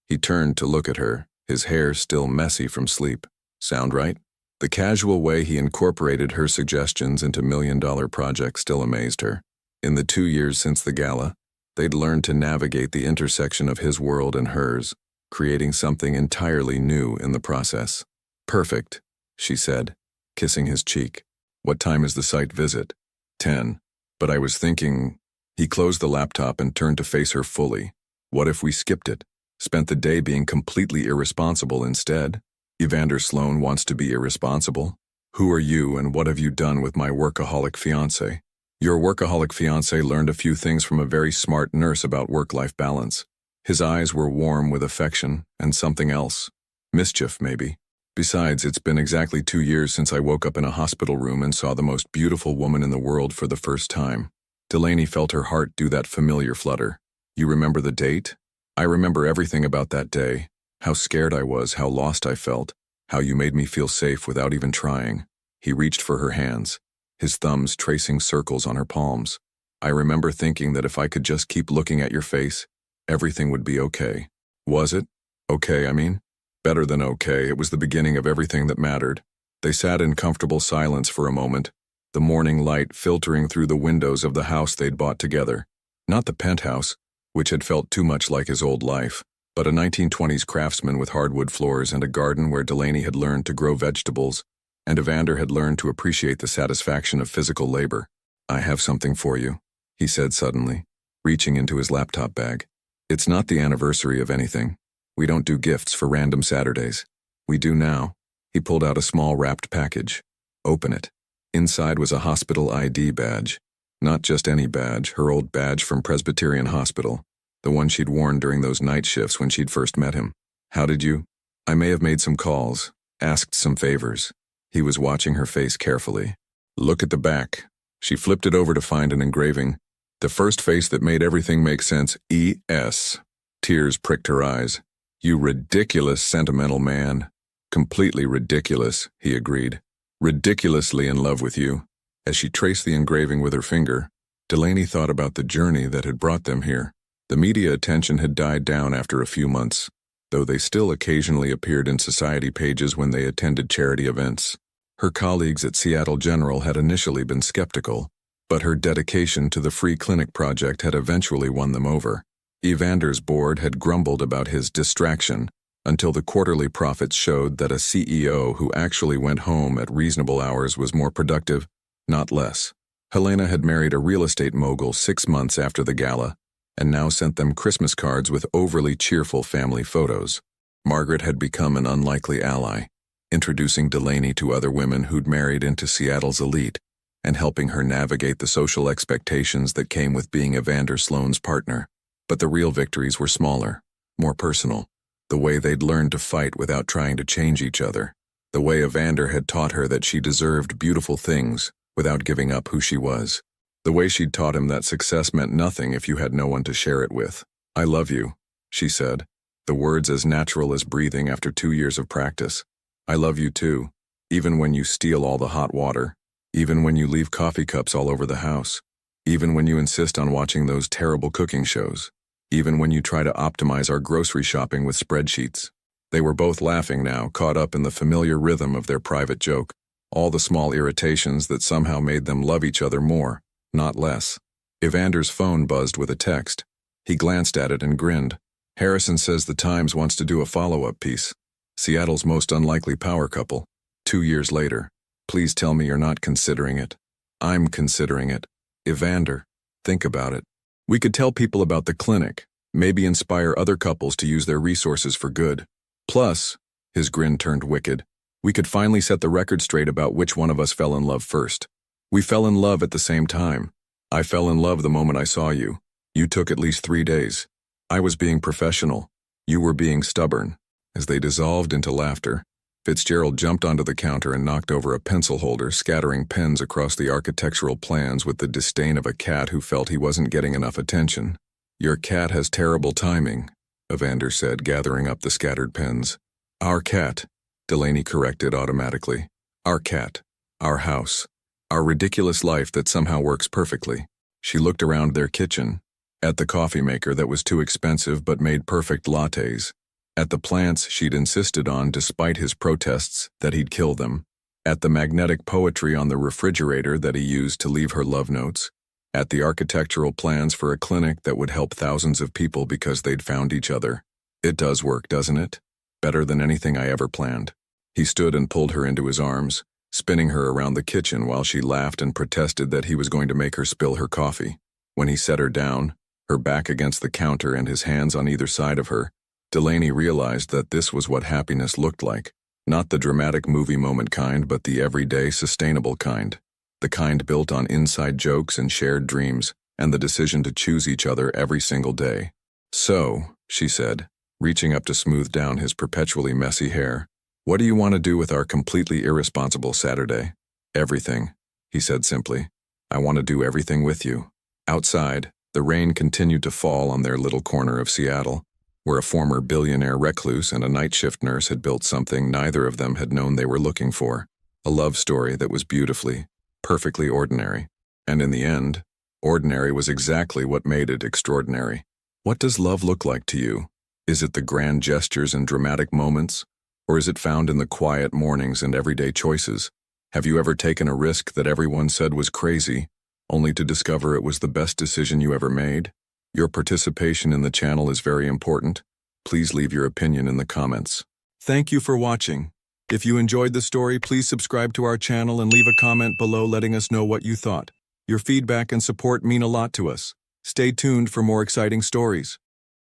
He turned to look at her, his hair still messy from sleep. "Sound right?" The casual way he incorporated her suggestions into million-dollar projects still amazed her. In the 2 years since the gala, they'd learned to navigate the intersection of his world and hers, creating something entirely new in the process. "Perfect," she said, kissing his cheek. "What time is the site visit?" 10. "But I was thinking—" He closed the laptop and turned to face her fully. "What if we skipped it? Spent the day being completely irresponsible instead?" "Evander Sloan wants to be irresponsible? Who are you and what have you done with my workaholic fiancé?" "Your workaholic fiancé learned a few things from a very smart nurse about work-life balance." His eyes were warm with affection and something else. Mischief, maybe. "Besides, it's been exactly 2 years since I woke up in a hospital room and saw the most beautiful woman in the world for the first time." Delaney felt her heart do that familiar flutter. "You remember the date?" "I remember everything about that day. How scared I was, how lost I felt, how you made me feel safe without even trying." He reached for her hands, his thumbs tracing circles on her palms. "I remember thinking that if I could just keep looking at your face, everything would be okay." "Was it? Okay, I mean?" "Better than okay. It was the beginning of everything that mattered." They sat in comfortable silence for a moment, the morning light filtering through the windows of the house they'd bought together. Not the penthouse, which had felt too much like his old life, but a 1920s craftsman with hardwood floors and a garden where Delaney had learned to grow vegetables, and Evander had learned to appreciate the satisfaction of physical labor. "I have something for you," he said suddenly, reaching into his laptop bag. "It's not the anniversary of anything. We don't do gifts for random Saturdays. We do now." He pulled out a small wrapped package. "Open it." Inside was a hospital ID badge. Not just any badge, her old badge from Presbyterian Hospital, the one she'd worn during those night shifts when she'd first met him. "How did you?" "I may have made some calls, asked some favors." He was watching her face carefully. "Look at the back." She flipped it over to find an engraving. The first face that made everything make sense, E.S. Tears pricked her eyes. "You ridiculous sentimental man." "Completely ridiculous," he agreed. "Ridiculously in love with you." As she traced the engraving with her finger, Delaney thought about the journey that had brought them here. The media attention had died down after a few months, though they still occasionally appeared in society pages when they attended charity events. Her colleagues at Seattle General had initially been skeptical, but her dedication to the free clinic project had eventually won them over. Evander's board had grumbled about his distraction until the quarterly profits showed that a CEO who actually went home at reasonable hours was more productive, not less. Helena had married a real estate mogul 6 months after the gala, and now sent them Christmas cards with overly cheerful family photos. Margaret had become an unlikely ally, introducing Delaney to other women who'd married into Seattle's elite, and helping her navigate the social expectations that came with being Evander Sloan's partner. But the real victories were smaller, more personal. The way they'd learned to fight without trying to change each other. The way Evander had taught her that she deserved beautiful things without giving up who she was. The way she'd taught him that success meant nothing if you had no one to share it with. "I love you," she said, the words as natural as breathing after 2 years of practice. "I love you too, even when you steal all the hot water, even when you leave coffee cups all over the house, even when you insist on watching those terrible cooking shows, even when you try to optimize our grocery shopping with spreadsheets." They were both laughing now, caught up in the familiar rhythm of their private joke, all the small irritations that somehow made them love each other more, not less. Evander's phone buzzed with a text. He glanced at it and grinned. Harrison says the Times wants to do a follow-up piece. Seattle's most unlikely power couple. 2 years later. Please tell me you're not considering it. I'm considering it. Evander, think about it. We could tell people about the clinic, maybe inspire other couples to use their resources for good. Plus, his grin turned wicked, we could finally set the record straight about which one of us fell in love first. We fell in love at the same time. I fell in love the moment I saw you. You took at least 3 days. I was being professional. You were being stubborn. As they dissolved into laughter, Fitzgerald jumped onto the counter and knocked over a pencil holder, scattering pens across the architectural plans with the disdain of a cat who felt he wasn't getting enough attention. Your cat has terrible timing, Evander said, gathering up the scattered pens. Our cat, Delaney corrected automatically. Our cat. Our house. Our ridiculous life that somehow works perfectly. She looked around their kitchen, at the coffee maker that was too expensive but made perfect lattes, at the plants she'd insisted on despite his protests that he'd kill them, at the magnetic poetry on the refrigerator that he used to leave her love notes, at the architectural plans for a clinic that would help thousands of people because they'd found each other. It does work, doesn't it? Better than anything I ever planned. He stood and pulled her into his arms, spinning her around the kitchen while she laughed and protested that he was going to make her spill her coffee. When he set her down, her back against the counter and his hands on either side of her, Delaney realized that this was what happiness looked like. Not the dramatic movie moment kind, but the everyday, sustainable kind. The kind built on inside jokes and shared dreams, and the decision to choose each other every single day. So, she said, reaching up to smooth down his perpetually messy hair, what do you want to do with our completely irresponsible Saturday? Everything, he said simply. I want to do everything with you. Outside, the rain continued to fall on their little corner of Seattle, where a former billionaire recluse and a night shift nurse had built something neither of them had known they were looking for, a love story that was beautifully, perfectly ordinary. And in the end, ordinary was exactly what made it extraordinary. What does love look like to you? Is it the grand gestures and dramatic moments? Or is it found in the quiet mornings and everyday choices? Have you ever taken a risk that everyone said was crazy, only to discover it was the best decision you ever made? Your participation in the channel is very important. Please leave your opinion in the comments. Thank you for watching. If you enjoyed the story, please subscribe to our channel and leave a comment below letting us know what you thought. Your feedback and support mean a lot to us. Stay tuned for more exciting stories.